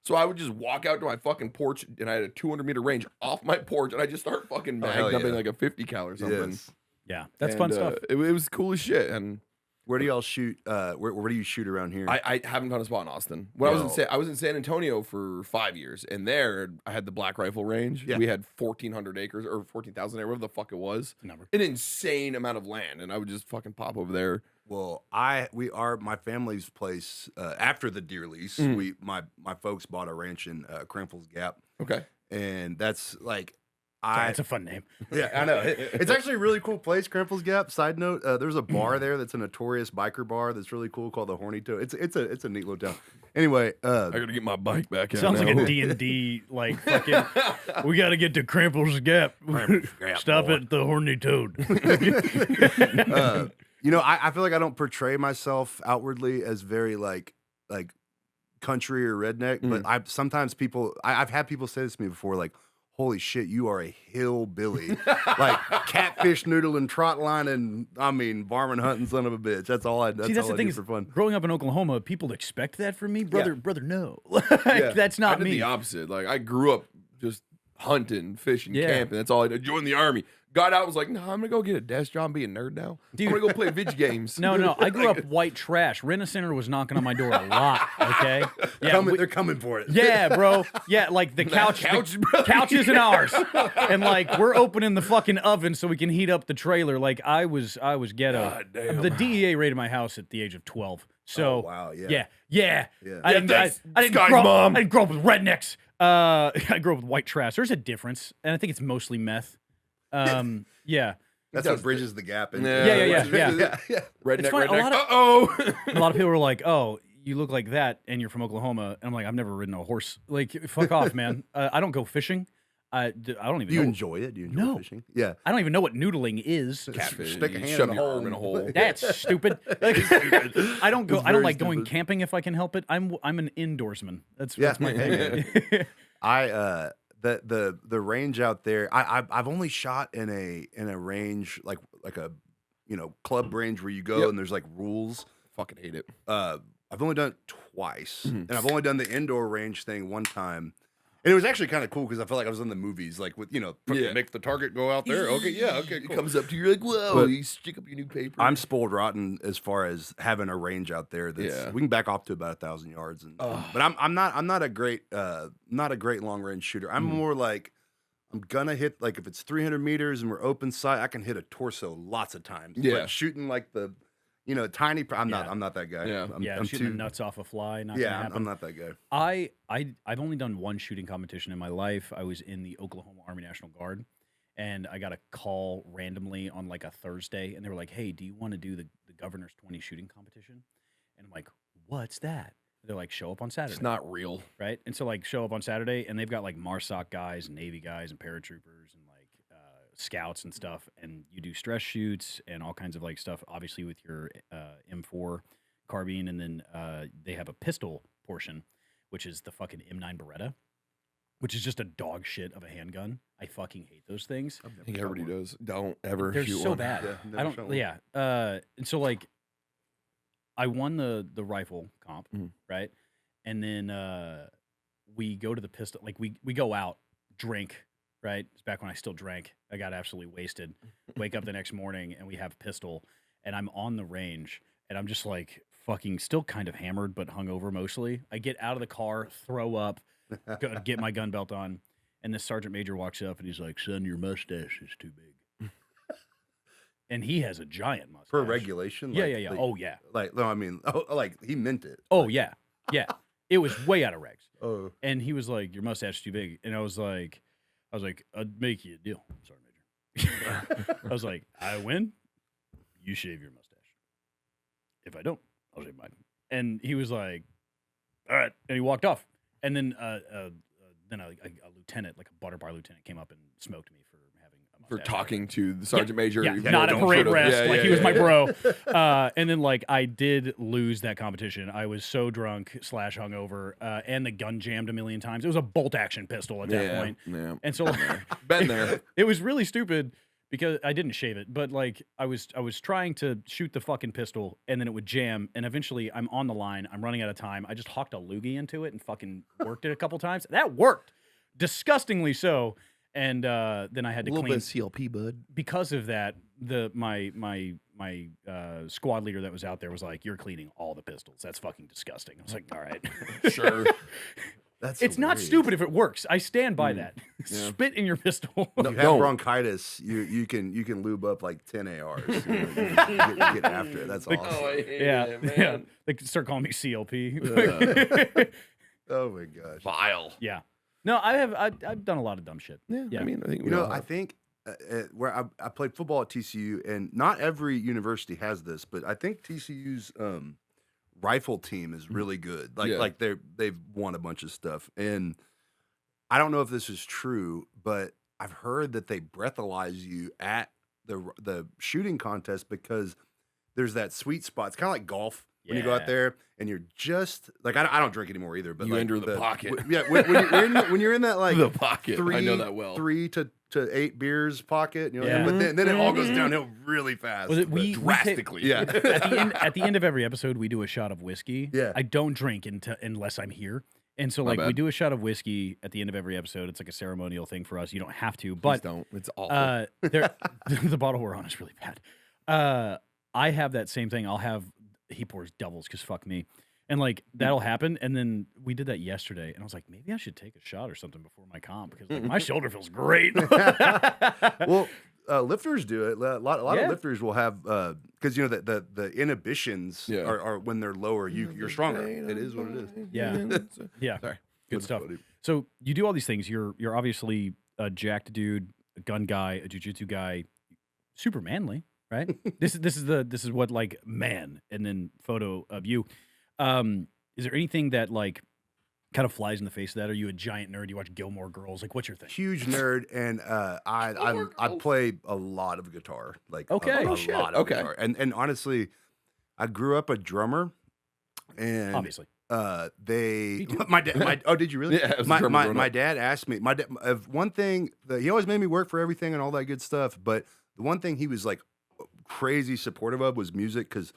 So I would just walk out to my fucking porch, and I had a 200-meter range off my porch, and I just start fucking hell magnupping yeah. like a 50 cal or something. Yes. Yeah, that's And, fun stuff. It was cool as shit. And Where do y'all shoot? Where do you shoot around here? I haven't found a spot in Austin. When I was in San Antonio for 5 years, and there I had the Black Rifle Range. Yeah. We had 1,400 acres or 14,000 acres, whatever the fuck it was. Number. An insane amount of land, and I would just fucking pop over there. Well, my family's place after the deer lease. My folks bought a ranch in Cramples Gap, Okay. and that's like That's a fun name. Yeah, I know. It's actually a really cool place, Cramples Gap. Side note, there's a bar there that's a notorious biker bar that's really cool called the Horny Toad. It's a neat little town. Anyway, I gotta get my bike back. Sounds out like now. a D&D, like fucking, we got to get to Cramples Gap. Gap, Stop boy. at the Horny Toad. I feel like I don't portray myself outwardly as very like country or redneck, but I've had people say this to me before, like, holy shit, you are a hillbilly. Like catfish noodle and trot line and barman hunting son of a bitch. That's all I do for fun. Growing up in Oklahoma, people expect that from me. Brother, no. Like, Yeah. that's I not did me. the opposite. Like I grew up just hunting, fishing, Yeah. camping. That's all I did. Joined the army. Got out, was like, no, I'm gonna go get a desk job, be a nerd now. Dude. I'm gonna go play video games. No, I grew up white trash. Rent-A-Center was knocking on my door a lot, okay? Yeah, They're coming for it. yeah, bro. Yeah, like the couch bro. couch isn't ours. And like we're opening the fucking oven so we can heat up the trailer. Like I was ghetto. God damn. The DEA raided my house at the age of 12. So Oh, wow, yeah. Yeah. Yeah. I didn't That's Scotty's grow up, mom. I didn't grow up with rednecks. I grew up with white trash. There's a difference, and I think it's mostly meth. Yeah. That's what bridges the gap. In. Yeah. Redneck, funny, a redneck. lot of- Uh-oh. A lot of people were like, "Oh, you look like that, and you're from Oklahoma." And I'm like, "I've never ridden a horse. Like, fuck off, man. I don't go fishing. I don't even Do you know. enjoy it? Do you enjoy No. fishing? Yeah. I don't even know what noodling is. Catfish. Stick a You hand shove in the your hole. arm in a hole. That's stupid. Like, I don't go. It's I don't very like going stupid. camping if I can help it. I'm an indoorsman. Yeah. That's my Hey, thing. I the range out there. I've only shot in a range like a club range where you go and there's like rules. Fucking hate it. I've only done it twice, and I've only done the indoor range thing one time. And it was actually kind of cool because I felt like I was in the movies, like with make the target go out there. Okay, okay, cool. It comes up to you, you're like, whoa! But you stick up your new paper. I'm spoiled rotten as far as having a range out there. We can back off to about 1,000 yards, but I'm not a great long range shooter. I'm more like I'm gonna hit like if it's 300 meters and we're open sight, I can hit a torso lots of times. Yeah, but shooting like the tiny. I'm not that guy. Yeah, I'm shooting the nuts off a fly. Not gonna happen. I'm not that guy. I've only done one shooting competition in my life. I was in the Oklahoma Army National Guard, and I got a call randomly on like a Thursday, and they were like, "Hey, do you want to do the governor's 20 shooting competition?" And I'm like, "What's that?" They're like, "Show up on Saturday." It's not real, right? And so like show up on Saturday, and they've got like MARSOC guys, and Navy guys, and paratroopers, and like scouts and stuff, and you do stress shoots and all kinds of like stuff, obviously with your M4 carbine, and then they have a pistol portion, which is the fucking M9 Beretta, which is just a dog shit of a handgun. I fucking hate those things. I think everybody does. Don't ever They're shoot so one. bad. Yeah, I don't. Yeah. And so like, I won the rifle comp, right? And then we go to the pistol. Like we go out, drink. Right, it's back when I still drank. I got absolutely wasted. Wake up the next morning and we have pistol, and I'm on the range, and I'm just like fucking still kind of hammered, but hungover mostly. I get out of the car, throw up, get my gun belt on, and this sergeant major walks up and he's like, "Son, your mustache is too big." And he has a giant mustache. Per regulation. Yeah. Oh yeah. Like no, I mean, like he meant it. Oh yeah. It was way out of regs. Oh. And he was like, "Your mustache is too big," and I was like, "I'd make you a deal, Sergeant Major." I was like, "I win, you shave your mustache. If I don't, I'll shave mine." And he was like, "All right," and he walked off. And then a lieutenant, like a butter bar lieutenant, came up and smoked me for having a mustache. For talking to the sergeant major. Yeah, not at parade rest. He was my bro. And then like I did lose that competition. I was so drunk / hungover, and the gun jammed a million times. It was a bolt action pistol at that point. Yeah. And so been there. It was really stupid because I didn't shave it, but like I was trying to shoot the fucking pistol, and then it would jam, and eventually I'm on the line. I'm running out of time. I just hawked a loogie into it and fucking worked it a couple times. That worked, disgustingly so. And then I had to clean. A clean little bit of CLP, bud. Because of that. My squad leader that was out there was like, "You're cleaning all the pistols. That's fucking disgusting." I was like, "All right, sure." It's not stupid if it works. I stand by that. Yeah. Spit in your pistol. If you have bronchitis, you can lube up like 10 ARs. You get after it. That's awesome. Oh, I hate it, man. Yeah. They could start calling me CLP. Oh my gosh. Vile. Yeah. No, I've done a lot of dumb shit. Yeah. I mean, I think I think where I played football at TCU, and not every university has this, but I think TCU's rifle team is really good. Like they've won a bunch of stuff, and I don't know if this is true, but I've heard that they breathalyze you at the shooting contest because there's that sweet spot. It's kind of like golf. When you go out there and you're just like I don't drink anymore either, but you like enter the pocket. When you're in that like the pocket, I know that well. 3 to 8 beers pocket, but then it all goes downhill really fast. Drastically. At the end of every episode, we do a shot of whiskey. Yeah, I don't drink unless I'm here. And so, like, we do a shot of whiskey at the end of every episode. It's like a ceremonial thing for us. You don't have to, but please don't. It's awful. The bottle we're on is really bad. I have that same thing. He pours doubles because fuck me. And like that'll happen. And then we did that yesterday, and I was like, maybe I should take a shot or something before my comp because like my shoulder feels great. Well, lifters do it. A lot of lifters will have because the inhibitions are when they're lower. You're stronger. It is what it is. Yeah. Sorry. Good stuff. Funny. So you do all these things. You're obviously a jacked dude, a gun guy, a jiu-jitsu guy, super manly. Right. This is what like man, and then photo of you. Is there anything that like kind of flies in the face of that? Are you a giant nerd? You watch Gilmore Girls? Like, what's your thing? Huge nerd, and I play a lot of guitar. Like a lot of guitar. And honestly, I grew up a drummer, and obviously, they my dad. Oh, did you really? Yeah, it was a my drummer my, growing my up. dad asked me. My dad, one thing that he always made me work for everything and all that good stuff. But the one thing he was like crazy supportive of was music because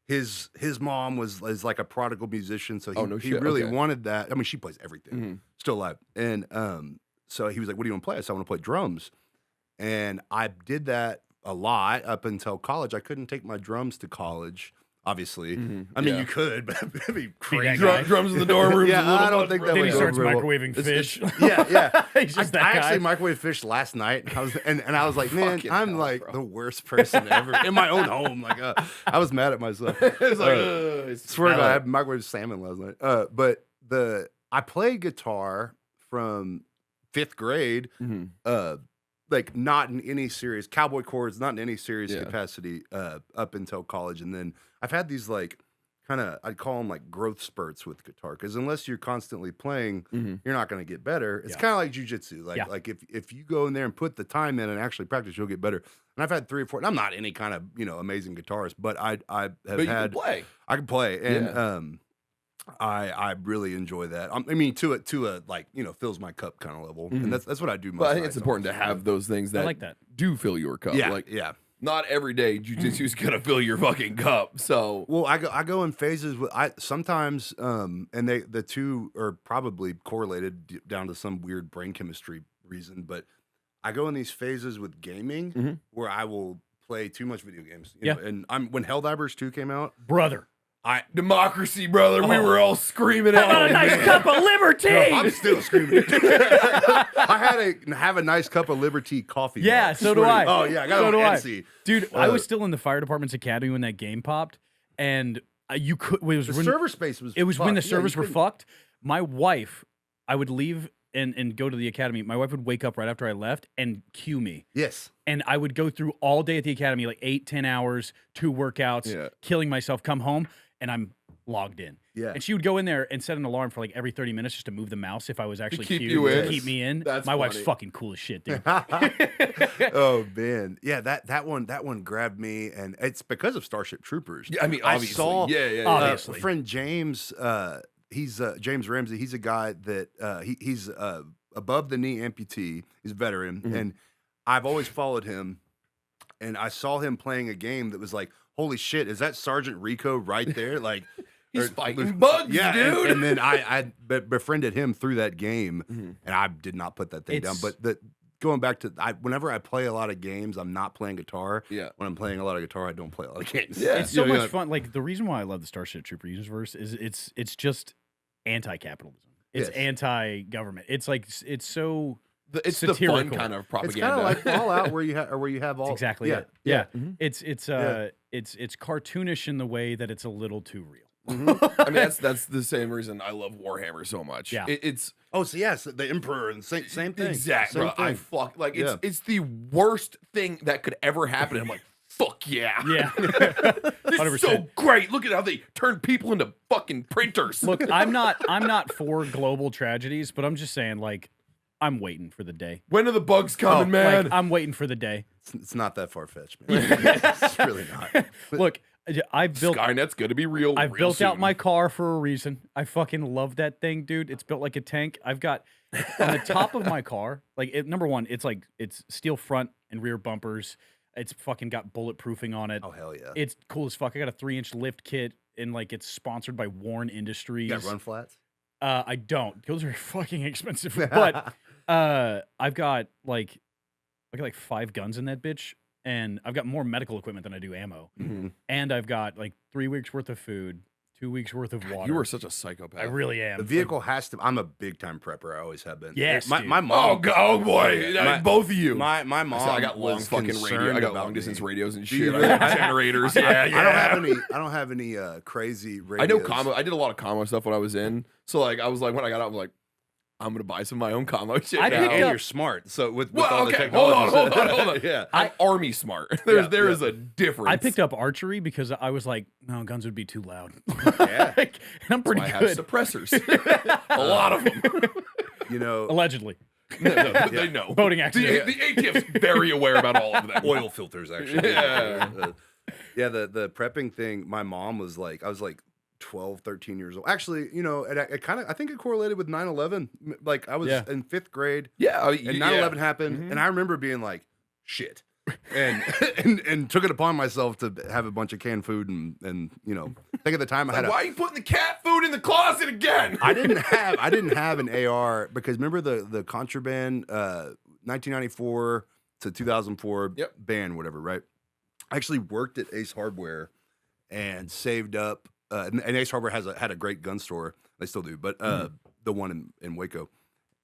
his mom is like a prodigal musician, so Oh, no he shit, really okay. wanted that. I mean, she plays everything, Mhm. still alive, and so he was like, "What do you want to play?" I said, "I want to play drums," and I did that a lot up until college. I couldn't take my drums to college. Obviously, I mean Yeah. you could, but it'd be that crazy. guy. Drums in the dorm room. Yeah, I don't think that Then would he go starts very well. microwaving fish. Yeah. He's just that I guy. actually microwaved fish last night. And I was like, man, Fucking I'm hell, like bro. the worst person ever in my own home. Like, I was mad at myself. It's like, Swear to God, I had microwave salmon last night. But I played guitar from 5th grade. Like not in any serious cowboy chords, not in any serious Yeah. capacity up until college. And then I've had these like kind of, I'd call them like growth spurts with guitar. Because unless you're constantly playing, you're not going to get better. It's kind of like jujitsu. Like if you go in there and put the time in and actually practice, you'll get better. And I've had 3 or 4. And I'm not any kind of amazing guitarist, but I have But you had can play. I can play, and I really enjoy that. I mean, to a like fills my cup kind of level, and that's what I do. Most But I think nights, it's important to honestly. have those things that I like that. do fill your cup. Yeah, Like, yeah. not every day jujitsu is gonna fill your fucking cup. So Well, I go in phases with sometimes and the two are probably correlated down to some weird brain chemistry reason, but I go in these phases with gaming where I will play too much video games. You know, and when Helldivers 2 came out, Brother. democracy, brother. We were all screaming How about at a nice cup of liberty? I'm still screaming. I had to have a nice cup of Liberty coffee. Yeah, box. so do I. Oh yeah, I got So it do on I. Etsy. Dude, I was still in the fire department's academy when that game popped, and you could. It was The when, server space was. It was when the fucked. Yeah, servers you were couldn't- fucked. My wife, I would leave and go to the academy. My wife would wake up right after I left and cue me. Yes. And I would go through all day at the academy, like 8-10 hours, 2 workouts, Yeah. killing myself, come home, and I'm logged in. Yeah. And she would go in there and set an alarm for like every 30 minutes just to move the mouse if I was actually keep cued you to in. keep me in. That's My wife's funny. fucking cool as shit, dude. Oh man, yeah that one grabbed me, and it's because of Starship Troopers. Yeah, I mean, I obviously. saw yeah. Obviously. friend James. He's James Ramsey. He's a guy that he's above the knee amputee. He's a veteran, and I've always followed him. And I saw him playing a game that was like, holy shit, is that Sergeant Rico right there? Like. He's fighting bugs, yeah, dude. And then I befriended him through that game, and I did not put that thing down. But going back to whenever I play a lot of games, I'm not playing guitar. Yeah. When I'm playing a lot of guitar, I don't play a lot of games. Yeah. It's so You know, much fun. Like the reason why I love the Starship Trooper universe is it's just anti-capitalism. It's Yes. anti-government. It's like it's so It's the fun satirical. kind of It's propaganda. kind of like Fallout, where you have all That's exactly yeah, it. Yeah. Mm-hmm. It's cartoonish in the way that it's a little too real. I mean, that's the same reason I love Warhammer so much. Yeah. It's Oh, so yes, the Emperor and same thing. exact, Same bro. I thing. fuck like Yeah. it's the worst thing that could ever happen. I'm like, fuck yeah, Yeah. this is so great. Look at how they turn people into fucking printers. Look, I'm not for global tragedies, but I'm just saying, like, I'm waiting for the day. when are the bugs coming, man? Like, I'm waiting for the day. It's not that far fetched, man. It's really not. Look, I've built Skynet's gonna be real. I've real built out soon. my car for a reason. I fucking love that thing, dude. It's built like a tank. I've got on the top of my car, like number one, it's steel front and rear bumpers. It's fucking got bulletproofing on it. Oh hell yeah! It's cool as fuck. I got a 3-inch lift kit, and like it's sponsored by Warren Industries. You got run flats. I don't. Those are fucking expensive. But I've got like 5 guns in that bitch, and I've got more medical equipment than I do ammo. And I've got like 3 weeks worth of food, 2 weeks worth of water. You are such a psychopath. I really am. The vehicle has to. I'm a big time prepper. I always have been. Yes, my dude. mom. Oh boy, My- both of you. My mom. I got long was fucking radio. concerned I got about long distance me. radios and Do you shit. really? I got generators. Yeah, yeah. I don't have any crazy radios. I know combo. I did a lot of combo stuff when I was in. So like, I was like, when I got out, I was like, I'm gonna buy some of my own combo shit. I now. picked And up- you're smart. So with Well, all the okay, hold technology. on. Yeah. I'm army smart. Yeah, There yeah. is a difference. I picked up archery because I was like, no, guns would be too loud. Yeah. Like, and I'm pretty I have good. suppressors. A lot of them. You know, Allegedly. No, they know. Boating The accident. ATF's very aware about all of that. oil filters actually. Yeah. Yeah, the prepping thing. My mom was like, I was like 12, 13 years old. Actually, you know, it kind of, I think it correlated with 9/11. Like I was in 5th grade. Yeah. And 9/11 happened. And I remember being like, shit. And, and took it upon myself to have a bunch of canned food and you know, I think at the time I had why are you putting the cat food in the closet again? I didn't have an AR because remember the contraband 1994 to 2004 ban, whatever, right? I actually worked at Ace Hardware and saved up. And Ace Hardware had a great gun store. They still do, but the one in Waco.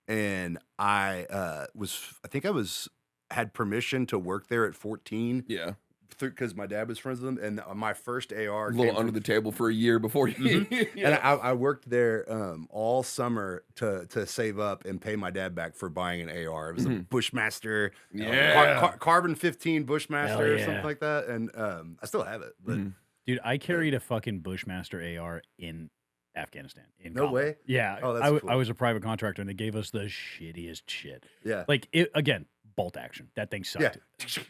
And I had permission to work there at 14. Yeah. Because my dad was friends with them, and my first AR a little under the table for a year before you. And I worked there all summer to save up and pay my dad back for buying an AR. It was a Bushmaster, Carbon 15 Bushmaster or something like that, and I still have it. But dude, I carried a fucking Bushmaster AR in Afghanistan. No way. Yeah. Oh, that's cool. I was a private contractor, and they gave us the shittiest shit. Yeah. Like again. Bolt action. That thing sucked.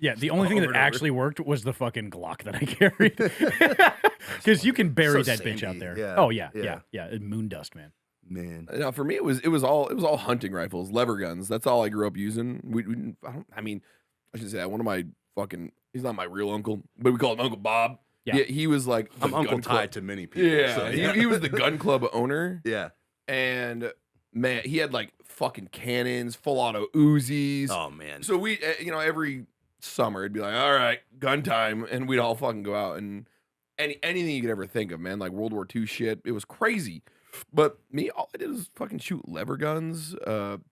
Yeah, the only thing that actually worked was the fucking Glock that I carried. Because you can bury that bitch out there. Yeah. Oh yeah. Moon dust, man. Now for me, it was all hunting rifles, lever guns. That's all I grew up using. I should say that one of my fucking, he's not my real uncle, but we call him Uncle Bob. Yeah, he was like I'm Uncle Ty to many people. Yeah, so, he was the gun club owner. Yeah, and man, he had like fucking cannons, full auto Uzis. Oh man! So we, every summer it'd be like, all right, gun time, and we'd all fucking go out and anything you could ever think of, man, like World War II shit. It was crazy. But me, all I did was fucking shoot lever guns,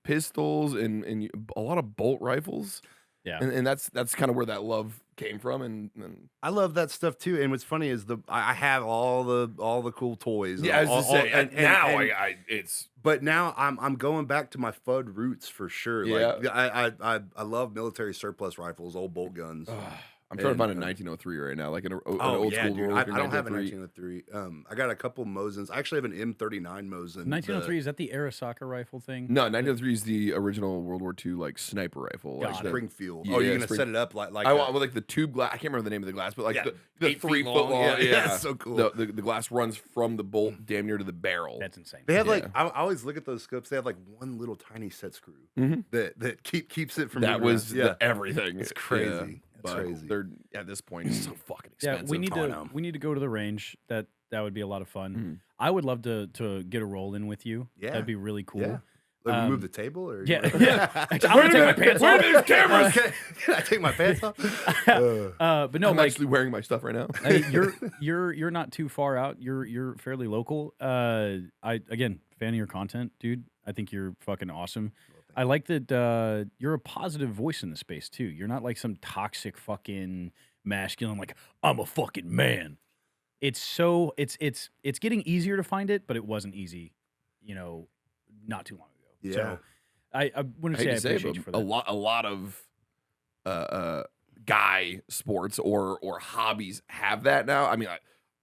pistols, and a lot of bolt rifles. Yeah, and that's kind of where that love came from. And I love that stuff too. And what's funny is I have all the cool toys. Yeah, I was to say, now it's. But now I'm going back to my FUD roots for sure. Yeah. Like I love military surplus rifles, old bolt guns. I'm trying to find a 1903 right now, like an old school. Dude. I don't have a 1903. I got a couple Mosins. I actually have an M39 Mosin. 1903 is that the Arasaka rifle thing? No, 1903 is the original World War II like sniper rifle. Like Springfield. Yeah, oh, you're gonna set it up like I want like the tube glass. I can't remember the name of the glass, but like the 3 foot long. Yeah, it's so cool. The glass runs from the bolt damn near to the barrel. That's insane. They have like I always look at those scopes. They have like one little tiny set screw that keeps it from. That was everything. It's crazy. Yeah. Crazy. They're at this point it's so fucking expensive. Yeah, we need to go to the range. That would be a lot of fun. I would love to get a roll in with you. Yeah, that'd be really cool. Yeah. Like move the table or yeah. I'm gonna take my pants off. Where are these cameras? Can I take my pants off? But no, I'm actually wearing my stuff right now. You're not too far out. You're fairly local. Again, fan of your content, dude. I think you're fucking awesome. I like that you're a positive voice in the space too. You're not like some toxic fucking masculine, like I'm a fucking man. It's getting easier to find it, but it wasn't easy, not too long ago. Yeah. So I want to say I appreciate you for that. A lot of guy sports or hobbies have that now. I mean,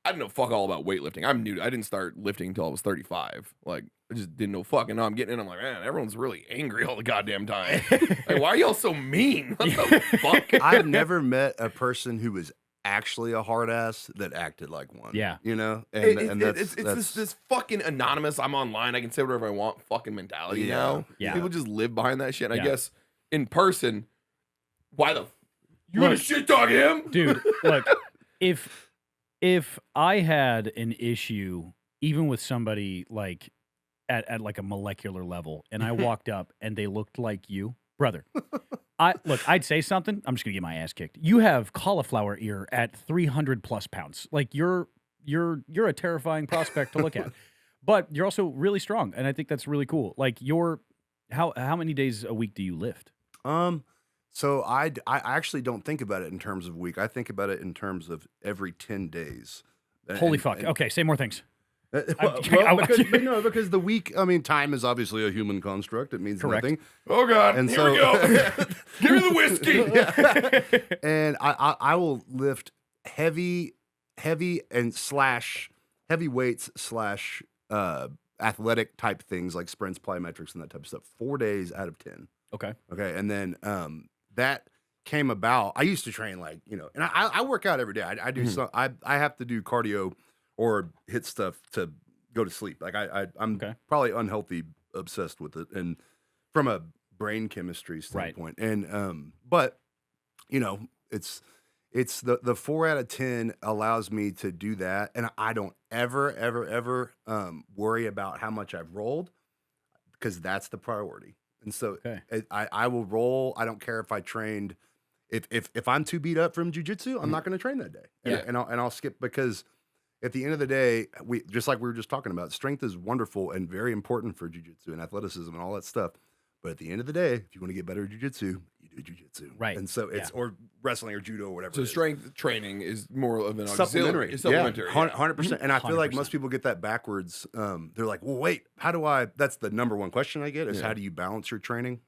I don't know fuck all about weightlifting. I'm new. I didn't start lifting until I was 35. Like, I just didn't know fucking. No, I'm getting in. I'm like, man, everyone's really angry all the goddamn time. Like, why are y'all so mean? What the fuck? I've never met a person who was actually a hard ass that acted like one. Yeah. And it's this fucking anonymous, I'm online, I can say whatever I want fucking mentality now. Yeah. People just live behind that shit. And I guess in person, why the you gonna shit dog him? Dude, look, if I had an issue, even with somebody like at like a molecular level, and I walked up and they looked like you, brother, I'd say something. I'm just gonna get my ass kicked. You have cauliflower ear at 300 plus pounds. Like you're a terrifying prospect to look at, but you're also really strong, and I think that's really cool. Like how many days a week do you lift? So I actually don't think about it in terms of week. I think about it in terms of every 10 days. Holy fuck. Okay, say more things. Because the week, I mean, time is obviously a human construct. It means nothing. Oh, God. And Here we go. Give me the whiskey. And I will lift heavy and heavy weights / athletic type things like sprints, plyometrics, and that type of stuff 4 days out of 10. Okay. And then that came about. I used to train and I work out every day. I do some. I have to do cardio or hit stuff to go to sleep. Like I'm probably unhealthy obsessed with it, and from a brain chemistry standpoint. And but you know, it's the 4 out of 10 allows me to do that, and I don't ever worry about how much I've rolled, because that's the priority. And so I will roll. I don't care if I trained. If I'm too beat up from jujitsu, I'm not going to train that day. And I'll skip, because at the end of the day, we just like we were just talking about, strength is wonderful and very important for jujitsu and athleticism and all that stuff. But at the end of the day, if you want to get better at jujitsu, you do jujitsu. Right. And so it's or wrestling or judo or whatever. So strength training is more of an supplementary. Supplementary. Yeah, 100%. And I feel like 100%. most people get that backwards. They're like, well, wait, how do I? That's the number one question I get is how do you balance your training?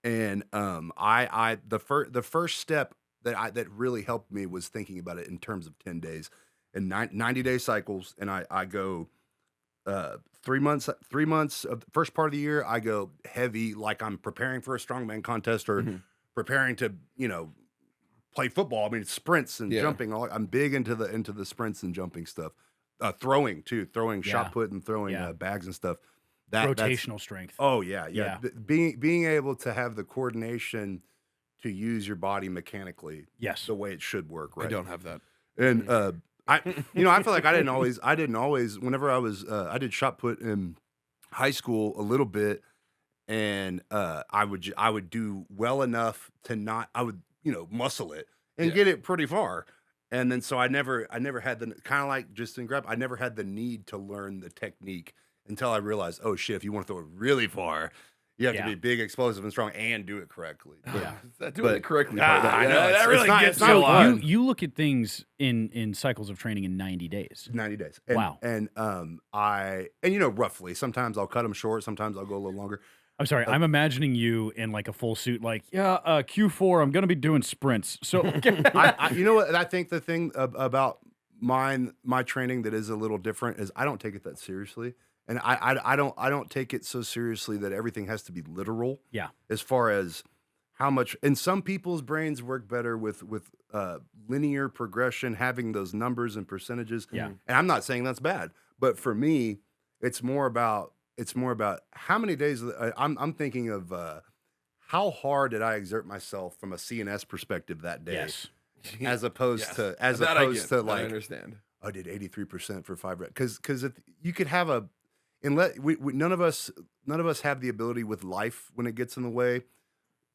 And the first step that really helped me was thinking about it in terms of 10 days and 90-day cycles. And I go 3 months of the first part of the year, I go heavy, like I'm preparing for a strongman contest or preparing to, play football. I mean, sprints and jumping. I'm big into the sprints and jumping stuff. Throwing shot put and throwing bags and stuff. Rotational strength. Oh yeah. Being able to have the coordination to use your body mechanically, the way it should work. Right. I don't have that. And I feel like I didn't always. Whenever I did shot put in high school a little bit, and I would do well enough to not. I would muscle it and get it pretty far. And then so I never had the kind of like just in grab. I never had the need to learn the technique until I realized, oh shit, if you want to throw it really far, you have to be big, explosive, and strong, and do it correctly. Doing it correctly. I know that really gets so so you look at things in cycles of training in 90 days. 90 days. And, wow. And roughly. Sometimes I'll cut them short. Sometimes I'll go a little longer. I'm sorry. I'm imagining you in like a full suit, like Q4. I'm gonna be doing sprints. So you know what? I think the thing about my training that is a little different is I don't take it that seriously. And I don't take it so seriously that everything has to be literal. Yeah. As far as how much, and some people's brains work better with linear progression, having those numbers and percentages. Yeah. And I'm not saying that's bad, but for me, it's more about how many days. I'm thinking of how hard did I exert myself from a CNS perspective that day. Yes. As opposed to like I understand. I did 83% for 5 reps because you could have a. None of us have the ability with life when it gets in the way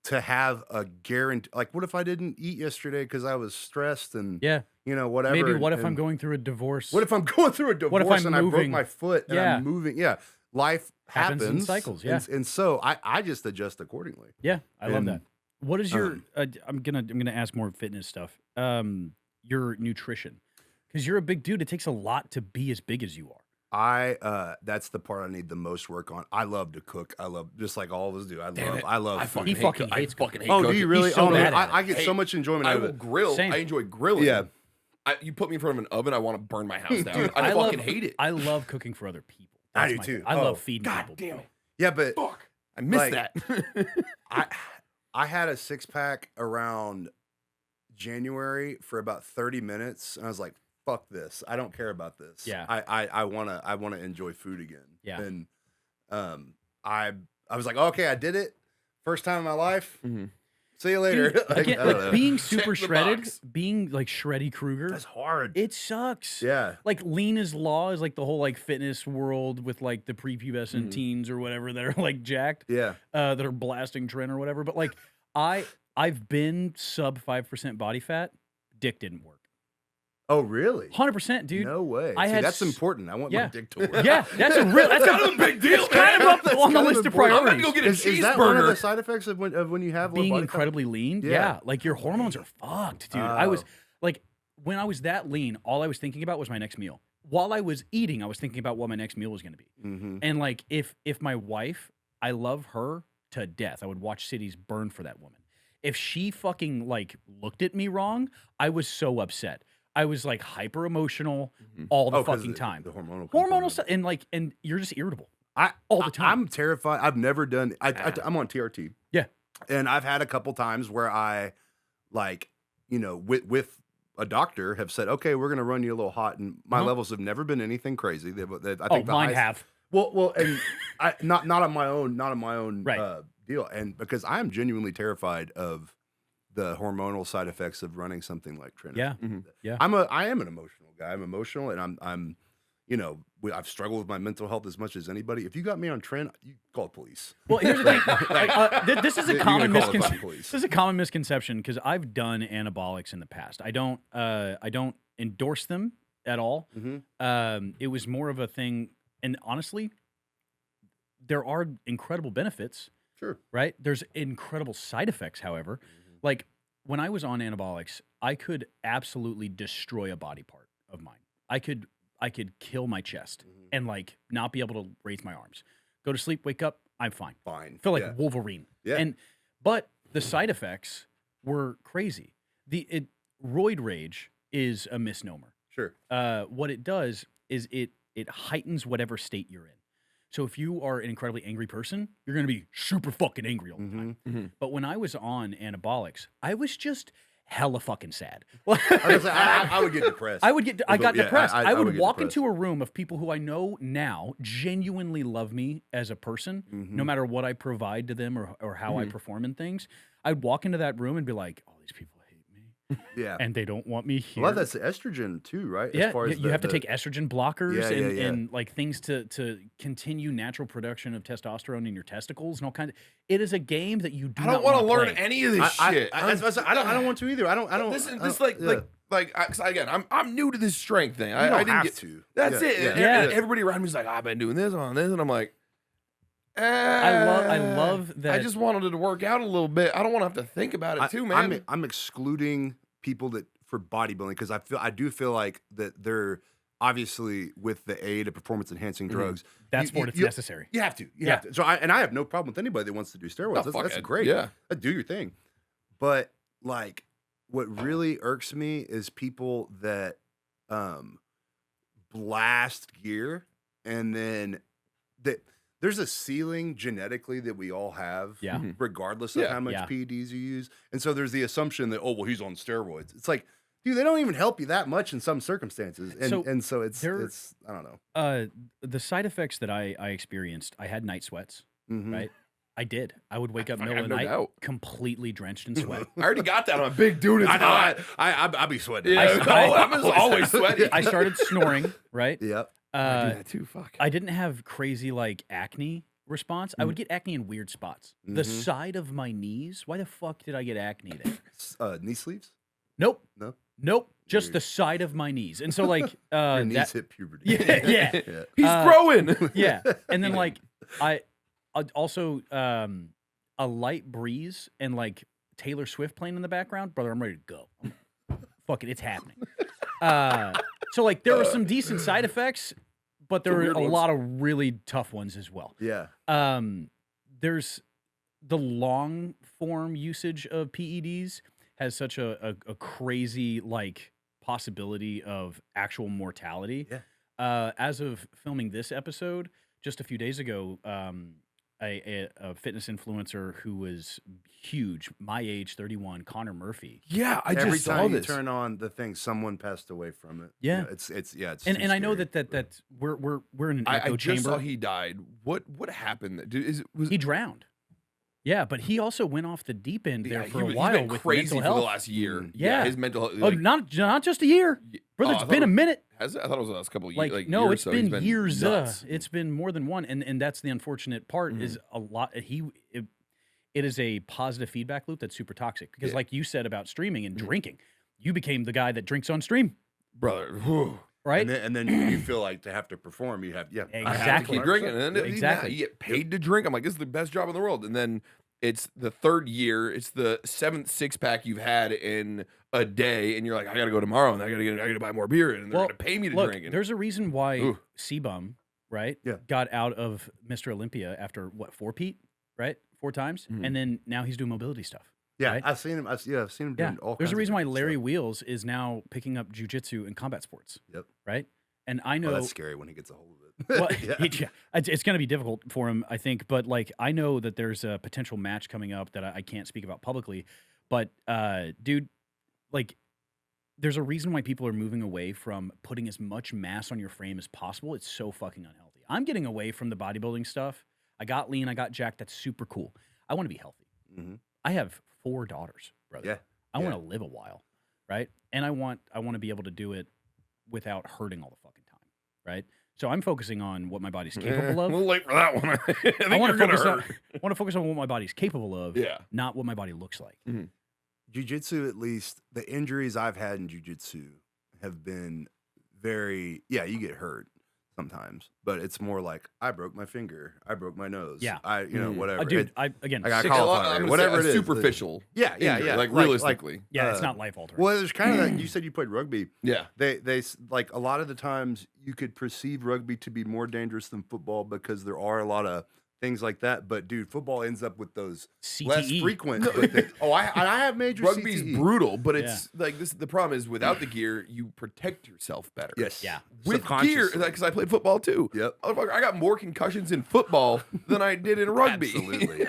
to have a guarantee. Like, what if I didn't eat yesterday because I was stressed and whatever? Maybe what if I'm going through a divorce? What if I'm going through a divorce and I broke my foot and I'm moving? Yeah, life happens in cycles. Yeah, and so I just adjust accordingly. Yeah, I love that. What is your? I'm gonna ask more fitness stuff. Your nutrition, because you're a big dude. It takes a lot to be as big as you are. That's the part I need the most work on. I love to cook. I love, just like all of us do. He fucking hates cooking. Oh, do you really? He's so bad at it. I get so much enjoyment out of it. Grill. Same. I enjoy grilling. Yeah. You put me in front of an oven, I want to burn my house down. I love, fucking hate it. I love cooking for other people. I That's do my too. thing. I love feeding God people. damn it. Yeah, but Fuck. I missed that. I had a 6-pack around January for about 30 minutes, and I was like, fuck this. I don't care about this. Yeah. I wanna enjoy food again. Yeah. And I was like, okay, I did it. First time in my life. Mm-hmm. See you later. Dude, again, I don't know. being super Check the shredded, box. being like Shreddy Krueger, That's hard. it sucks. Yeah. Like lean is law is like the whole like fitness world with like the prepubescent teens or whatever that are like jacked. Yeah. That are blasting Trent or whatever. But like I've been sub 5% body fat. Dick didn't work. Oh, really? 100%, dude. No way. I See, had that's important. I want my dick to work. Yeah, that's kind of a big deal. It's kind of up on the kind of list of important. I'm priorities. gonna go get a Is that one of cheeseburger. the side effects of when you have low Being body fat? incredibly lean, Yeah. like your hormones are fucked, dude. I was Oh. like, when I was that lean, all I was thinking about was my next meal. While I was eating, I was thinking about what my next meal was going to be. Mm-hmm. And like, if my wife, I love her to death. I would watch cities burn for that woman. If she fucking like looked at me wrong, I was so upset. I was like hyper emotional all the fucking time. The hormonal Hormonal stuff, and you're just irritable. All the time. I'm terrified. I've never done. I'm on TRT. Yeah. And I've had a couple times where I, like, with a doctor have said, okay, we're going to run you a little hot, and my levels have never been anything crazy. I think mine have. Well, and not on my own Right. Deal, and because I am genuinely terrified of the hormonal side effects of running something like Trinity. Yeah. Mm-hmm. Yeah. I am an emotional guy. I'm emotional, and I'm I've struggled with my mental health as much as anybody. If you got me on Trent, you call the police. Well, here's the thing. This is a common call the misconception. police. This is a common misconception because I've done anabolics in the past. I don't endorse them at all. It was more of a thing, and honestly, there are incredible benefits. Sure. Right? There's incredible side effects, however. Like when I was on anabolics, I could absolutely destroy a body part of mine. I could kill my chest and like not be able to raise my arms. Go to sleep, wake up, I'm fine. Feel like Wolverine. Yeah. But the side effects were crazy. Roid rage is a misnomer. Sure. What it does is it heightens whatever state you're in. So if you are an incredibly angry person, you're going to be super fucking angry all the time. But when I was on anabolics, I was just hella fucking sad. I would get depressed. I got depressed. I would walk depressed. into a room of people who I know now genuinely love me as a person, no matter what I provide to them or how I perform in things. I'd walk into that room and be like, oh, these people hate me. Yeah. And they don't want me here. Well, that's estrogen too, right? Yeah, As far as you have to take estrogen blockers and like things to continue natural production of testosterone in your testicles and all kinds of. It is a game that you do. I don't want to learn any of this shit. I don't want to either. I don't. This like 'cause again, I'm new to this strength thing. I didn't have get to. That's Yeah, it. yeah. And everybody around me is like, I've been doing this on this, and I'm like, I love that. I just wanted it to work out a little bit. I don't want to have to think about it too, man. I'm excluding people that for bodybuilding because I do feel like that they're obviously with the aid of performance enhancing drugs. That sport, it's necessary. You have to. You have to. So I have no problem with anybody that wants to do steroids. That's great. Yeah, do your thing. But like, what really irks me is people that blast gear and then there's a ceiling genetically that we all have, regardless of how much PEDs you use. And so there's the assumption that, oh, well, he's on steroids. It's like, dude, they don't even help you that much in some circumstances. And so it's I don't know. The side effects that I experienced, I had night sweats, right? I did. I would wake up middle of the night completely drenched in sweat. I already got that. I'm a big dude. I know. I'll be sweating. Yeah, I'm always sweaty. I started snoring, right? Yep. I do that too. Fuck. I didn't have crazy like acne response. I would get acne in weird spots. The side of my knees. Why the fuck did I get acne there? Knee sleeves? Nope. No. Nope. Just the side of my knees. And so like your knees hit puberty. Yeah. He's growing. Yeah. And then like I also a light breeze and like Taylor Swift playing in the background. Brother, I'm ready to go. Fuck it, it's happening. So like there were some decent side effects, but there were a lot of really tough ones as well. Yeah. There's the long form usage of PEDs has such a crazy like possibility of actual mortality. Yeah. As of filming this episode, just a few days ago, a fitness influencer who was huge, my age, 31, Connor Murphy. Yeah, Every time you turn on the thing, someone passed away from it. Yeah. You know, it's And I know that we're in an echo I chamber. just saw he died. What happened? He drowned. Yeah, but he also went off the deep end there for a while he's been with crazy mental for health. the last year. Yeah. His mental health. Oh, not just a year, brother. It's been a minute. Has it? I thought it was the last couple of Like, years. no, years, it's so been he's years. nuts. It's been more than one, and that's the unfortunate part. Is a lot. It is a positive feedback loop that's super toxic because, like you said about streaming and drinking, you became the guy that drinks on stream, brother. right? And then you feel like to have to perform, you have Exactly. I have to keep drinking. And then Exactly. you get paid to drink. I'm like, this is the best job in the world. And then it's the third year. It's the 7th 6-pack you've had in a day, and you're like, I got to go tomorrow, and I got to buy more beer, and they're going to pay me to drink. There's a reason why C-Bum, right, Yeah. got out of Mr. Olympia after what 4 Pete, right, 4 times, and then now he's doing mobility stuff. Yeah, right? I've seen him. I've seen him doing all. There's kinds a reason of why different Larry stuff. Wheels is now picking up jujitsu and combat sports. Yep. Right, and I know that's scary when he gets a hold of it. Well, Yeah. it's going to be difficult for him, I think. But like, I know that there's a potential match coming up that I can't speak about publicly. But dude, like, there's a reason why people are moving away from putting as much mass on your frame as possible. It's so fucking unhealthy. I'm getting away from the bodybuilding stuff. I got lean, I got jacked. That's super cool. I want to be healthy. Mm-hmm. I have 4 daughters, brother. Yeah. I want to live a while, right? And I want to be able to do it without hurting all the fucking time, right? So I'm focusing on what my body's capable of. A little late for that one. I want to focus on what my body's capable of, Yeah. not what my body looks like. Mm-hmm. Jiu-jitsu, at least, the injuries I've had in jiu-jitsu have been very, you get hurt sometimes, but it's more like, I broke my finger, I broke my nose, Yeah. whatever. Dude, I got cauliflower, whatever it is. Superficial. Yeah. Like realistically. it's not life-altering. Well, there's kind of that, you said you played rugby. Yeah. They like, a lot of the times you could perceive rugby to be more dangerous than football because there are a lot of things like that. But dude, football ends up with those less CTE. frequent. I have major Rugby's CTE. brutal, but it's like this. The problem is without the gear, you protect yourself better. Yes. Yeah. With gear, because I played football too. Yep. Motherfucker, I got more concussions in football than I did in rugby.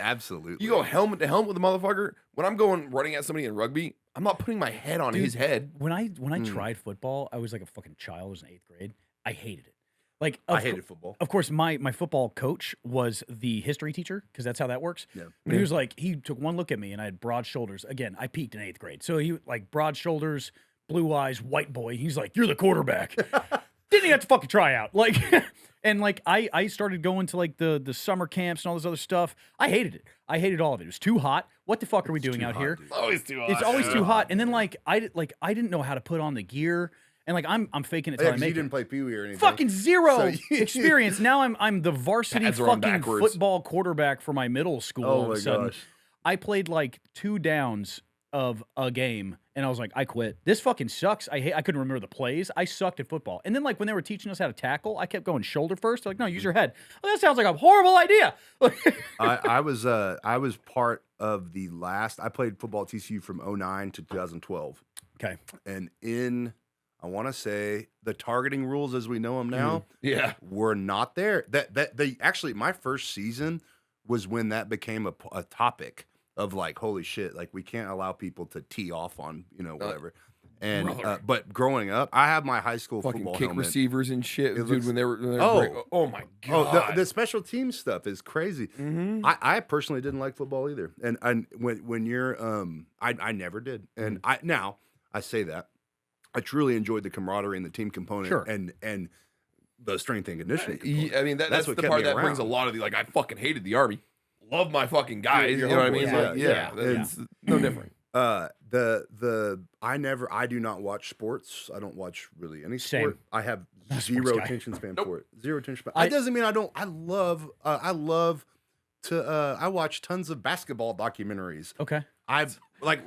Absolutely. You go helmet to helmet with a motherfucker. When I'm going running at somebody in rugby, I'm not putting my head on his head. When I tried football, I was like a fucking child. I was in 8th grade. I hated it. Like I hated football. Of course, my football coach was the history teacher because that's how that works. Yeah. But he was like, he took one look at me and I had broad shoulders. Again, I peaked in 8th grade. So he like broad shoulders, blue eyes, white boy. He's like, you're the quarterback. Didn't even have to fucking try out. Like, and like I started going to like the summer camps and all this other stuff. I hated it. I hated all of it. It was too hot. What the fuck are we doing out here? Dude. It's always too hot. It's always too hot. And then like I didn't know how to put on the gear. And like I'm faking it till I make you it. didn't play Pee Wee or anything. Fucking zero So you- experience. Now I'm the varsity Pads are on fucking backwards. football quarterback for my middle school. all Oh of my a sudden. gosh. I played like 2 downs of a game, and I was like, I quit. This fucking sucks. I couldn't remember the plays. I sucked at football. And then like when they were teaching us how to tackle, I kept going shoulder first. They're like, no, use your head. Well, that sounds like a horrible idea. I was part of the last. I played football at TCU from 2009 to 2012, Okay. and I want to say the targeting rules as we know them now Yeah. were not there. That they actually, my first season was when that became a topic of like, holy shit, like we can't allow people to tee off on whatever. And brother. but growing up, I have my high school Fucking football kick helmet. receivers and shit, dude. looks- When they were Oh. oh my Oh, god. the special team stuff is crazy. Mhm. I personally didn't like football either, and when you're I never did, and I say that I truly enjoyed the camaraderie and the team component, Sure. and the strength and conditioning. component. I mean, that's what the kept part me that brings a around. lot of the like. I fucking hated the army. Love my fucking guys. Your You know what I mean? homeboys, Like, yeah. It's no different. I do not watch sports. I don't watch really any Same. sport. I have Not a zero sports guy. attention span for it. Zero attention span. I- That doesn't mean I don't. I love to. I watch tons of basketball documentaries. Okay. I've like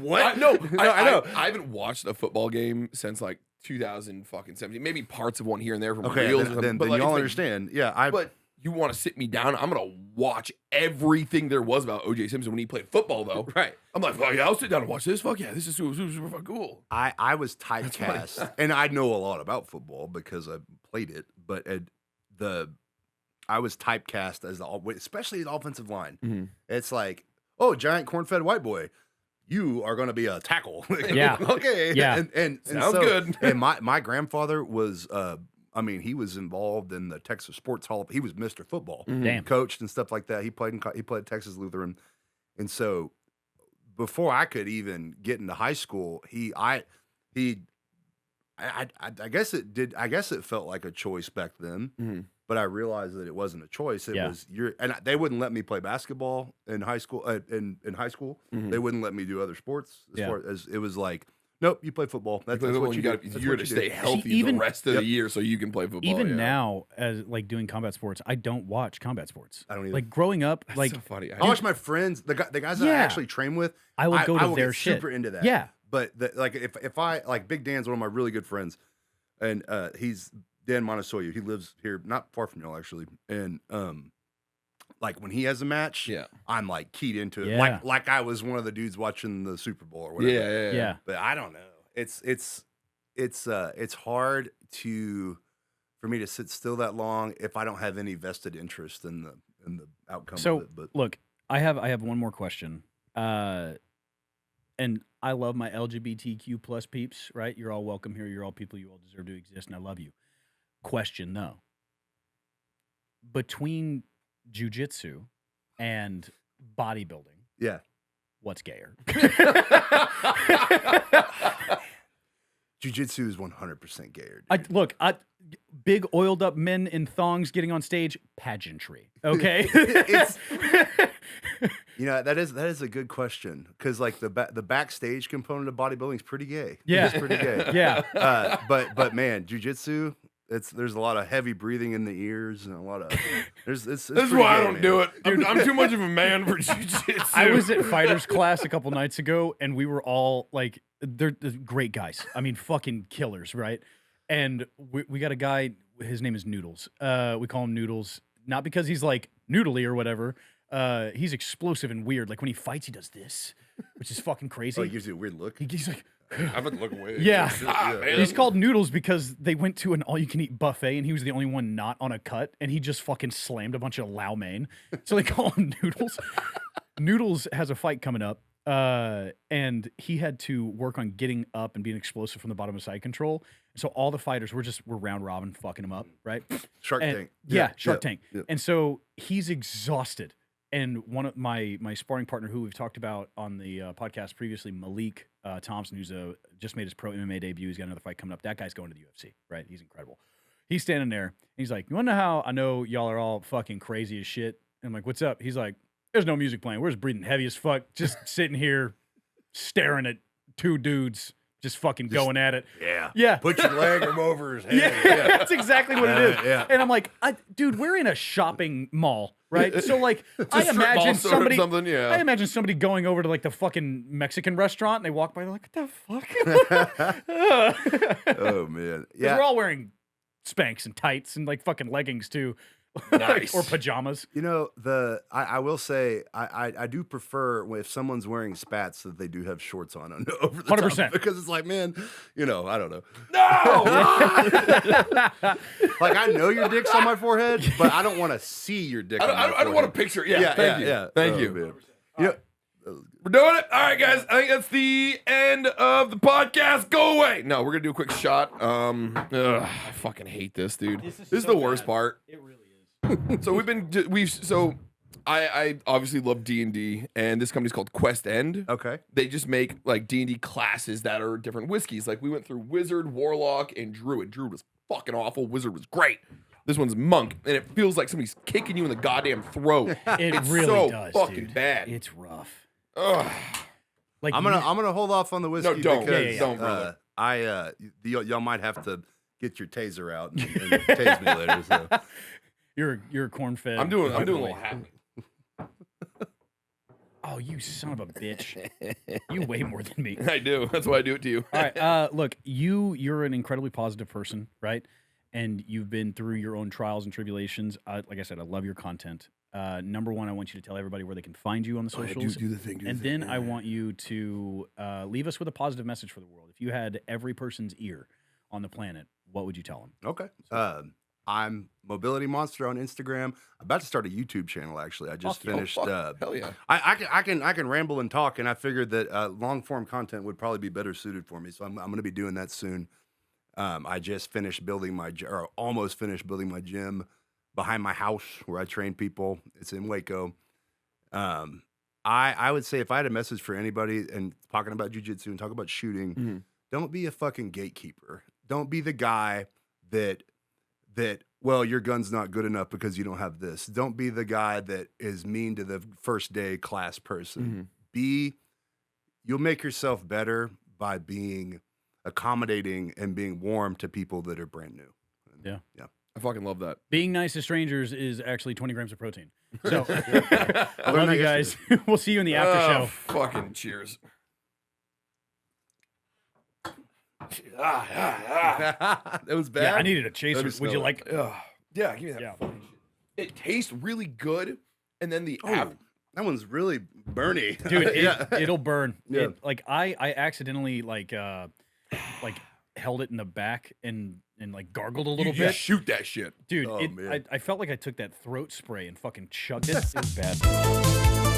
what? I know. I know. I haven't watched a football game since like 2017. Maybe parts of one here and there from Okay, reels. then but like, y'all it's been- understand. Yeah, But you want to sit me down? I'm gonna watch everything there was about O.J. Simpson when he played football, though. right. I'm like, oh yeah, I'll sit down and watch this. Fuck yeah, this is super fucking cool. I was typecast, and I know a lot about football because I played it. But I was typecast as especially the offensive line. Mhm. It's like, oh, giant corn-fed white boy, you are going to be a tackle. Yeah. Okay. Yeah. And Sounds good. And my grandfather was, he was involved in the Texas Sports Hall. He was Mr. Football, Damn. coached and stuff like that. He played at Texas Lutheran, and so before I could even get into high school, I guess it did. I guess it felt like a choice back then. Mhm. But I realized that it wasn't a choice. It Yeah. was they wouldn't let me play basketball in high school. In high school, Mhm. they wouldn't let me do other sports. Yeah. Far as it was like, nope, you play football. That's what you got. do. That's You're what to you stay do. healthy even- the rest of Yep. the year so you can play football. Even yeah. now, as like doing combat sports, I don't watch combat sports. I don't either. Like growing up, That's like so funny. I watch my friends, the guys that I Yeah. actually train with. I will go to will their get shit. super into that. Yeah. But like if I like Big Dan's one of my really good friends, and he's Dan Montesoyo. He lives here, not far from y'all actually. And like when he has a match, Yeah. I'm like keyed into it, Yeah. like I was one of the dudes watching the Super Bowl or whatever. Yeah. yeah. But I don't know. It's hard for me to sit still that long if I don't have any vested interest in the outcome So of it. But look, I have one more question, and and I love my LGBTQ plus peeps, right? You're all welcome here. You're all people. You all deserve to exist, and I love you. Question, though. Between jujitsu and bodybuilding, Yeah. what's gayer? Jiu-jitsu is 100% gayer. Look, big oiled up men in thongs getting on stage, pageantry. Okay. It's, that is a good question, because like the backstage component of bodybuilding is pretty gay. Yeah. It's pretty gay. Yeah. But man, jiu-jitsu, there's a lot of heavy breathing in the ears and a lot of it's This is why I don't do it, dude. I'm too much of a man for jiu-jitsu. I was at fighters class a couple nights ago, and we were all like, they're great guys. I mean, fucking killers, right? And we got a guy, his name is Noodles. We call him Noodles, not because he's like noodly or whatever. He's explosive and weird. Like when he fights, he does this, which is fucking crazy. Oh, he gives you a weird look. He's like, I've been looking away. yeah. Man. He's called Noodles because they went to an all-you-can-eat buffet, and he was the only one not on a cut, and he just fucking slammed a bunch of lao mein. So they call him Noodles. Noodles has a fight coming up, and he had to work on getting up and being explosive from the bottom of side control. So all the fighters we're round robin fucking him up, right? Shark Tank. Yeah, Shark Tank. Yeah. And so he's exhausted. And one of my sparring partner, who we've talked about on the podcast previously, Malik Thompson, who's just made his pro MMA debut. He's got another fight coming up. That guy's going to the UFC, right? He's incredible. He's standing there. He's like, "You want to know how I know y'all are all fucking crazy as shit?" And I'm like, "What's up?" He's like, "There's no music playing. We're just breathing heavy as fuck, just sitting here staring at two dudes just fucking going at it." Yeah. Put your leg over his head. Yeah, that's exactly what it is. Yeah. And I'm like, dude, we're in a shopping mall, right? So like, I strip mall imagine store or somebody, something, yeah. I imagine somebody going over to like the fucking Mexican restaurant, and they walk by, they're like, what the fuck? Oh man. 'Cause Yeah. we're all wearing Spanx and tights and like fucking leggings too. Nice. Or pajamas. I will say I do prefer if someone's wearing spats that they do have shorts on over the 100%. top, because it's like, man, I don't know. No! Like, I know your dick's on my forehead, but I don't want to see your dick. I don't want to picture. Yeah, thank you. Thank you. Man. You know, We're doing it. All right, guys. I think that's the end of the podcast. Go away. No, we're gonna do a quick shot. I fucking hate this, dude. This is the worst part. It really is. So I obviously love D&D, and this company's called Quest End. okay. They just make like D&D classes that are different whiskeys. Like we went through Wizard, Warlock, and Druid. Druid was fucking awful. Wizard was great. This one's Monk, and it feels like somebody's kicking you in the goddamn throat. It's really so does, fucking dude. bad. It's rough. Ugh. Like I'm gonna hold off on the whiskey. No, don't. Because, Don't, brother. y'all might have to get your taser out and tase me later. So. You're corn-fed. I'm doing a white little boy. happy. Oh, you son of a bitch. You weigh more than me. I do. That's why I do it to you. All right. Look, you're an incredibly positive person, right? And you've been through your own trials and tribulations. Like I said, I love your content. Number one, I want you to tell everybody where they can find you on the socials. do the thing. And then I want you to leave us with a positive message for the world. If you had every person's ear on the planet, what would you tell them? Okay. I'm MobilityMonster on Instagram. I'm about to start a YouTube channel. Actually, I just finished. Hell yeah. I can ramble and talk, and I figured that long form content would probably be better suited for me. So I'm going to be doing that soon. I just finished building or almost finished building my gym behind my house where I train people. It's in Waco. I would say if I had a message for anybody and talking about jiu-jitsu and talking about shooting, don't be a fucking gatekeeper. Don't be the guy that well, your gun's not good enough because you don't have this. Don't be the guy that is mean to the first day class person. You'll make yourself better by being accommodating and being warm to people that are brand new. Yeah. I fucking love that. Being nice to strangers is actually 20 grams of protein. So I love you guys. We'll see you in the after show. Fucking cheers. That was bad. Yeah, I needed a chaser. Let me Would smell you it. like? Yeah, give me that. Yeah. fucking shit. It tastes really good, and then the Oh, that one's really burny. Dude, Yeah. it'll burn. Yeah. Like I accidentally like held it in the back and like gargled a little you bit. shoot that shit. Dude, Oh, man. I felt like I took that throat spray and fucking chugged it. It was bad.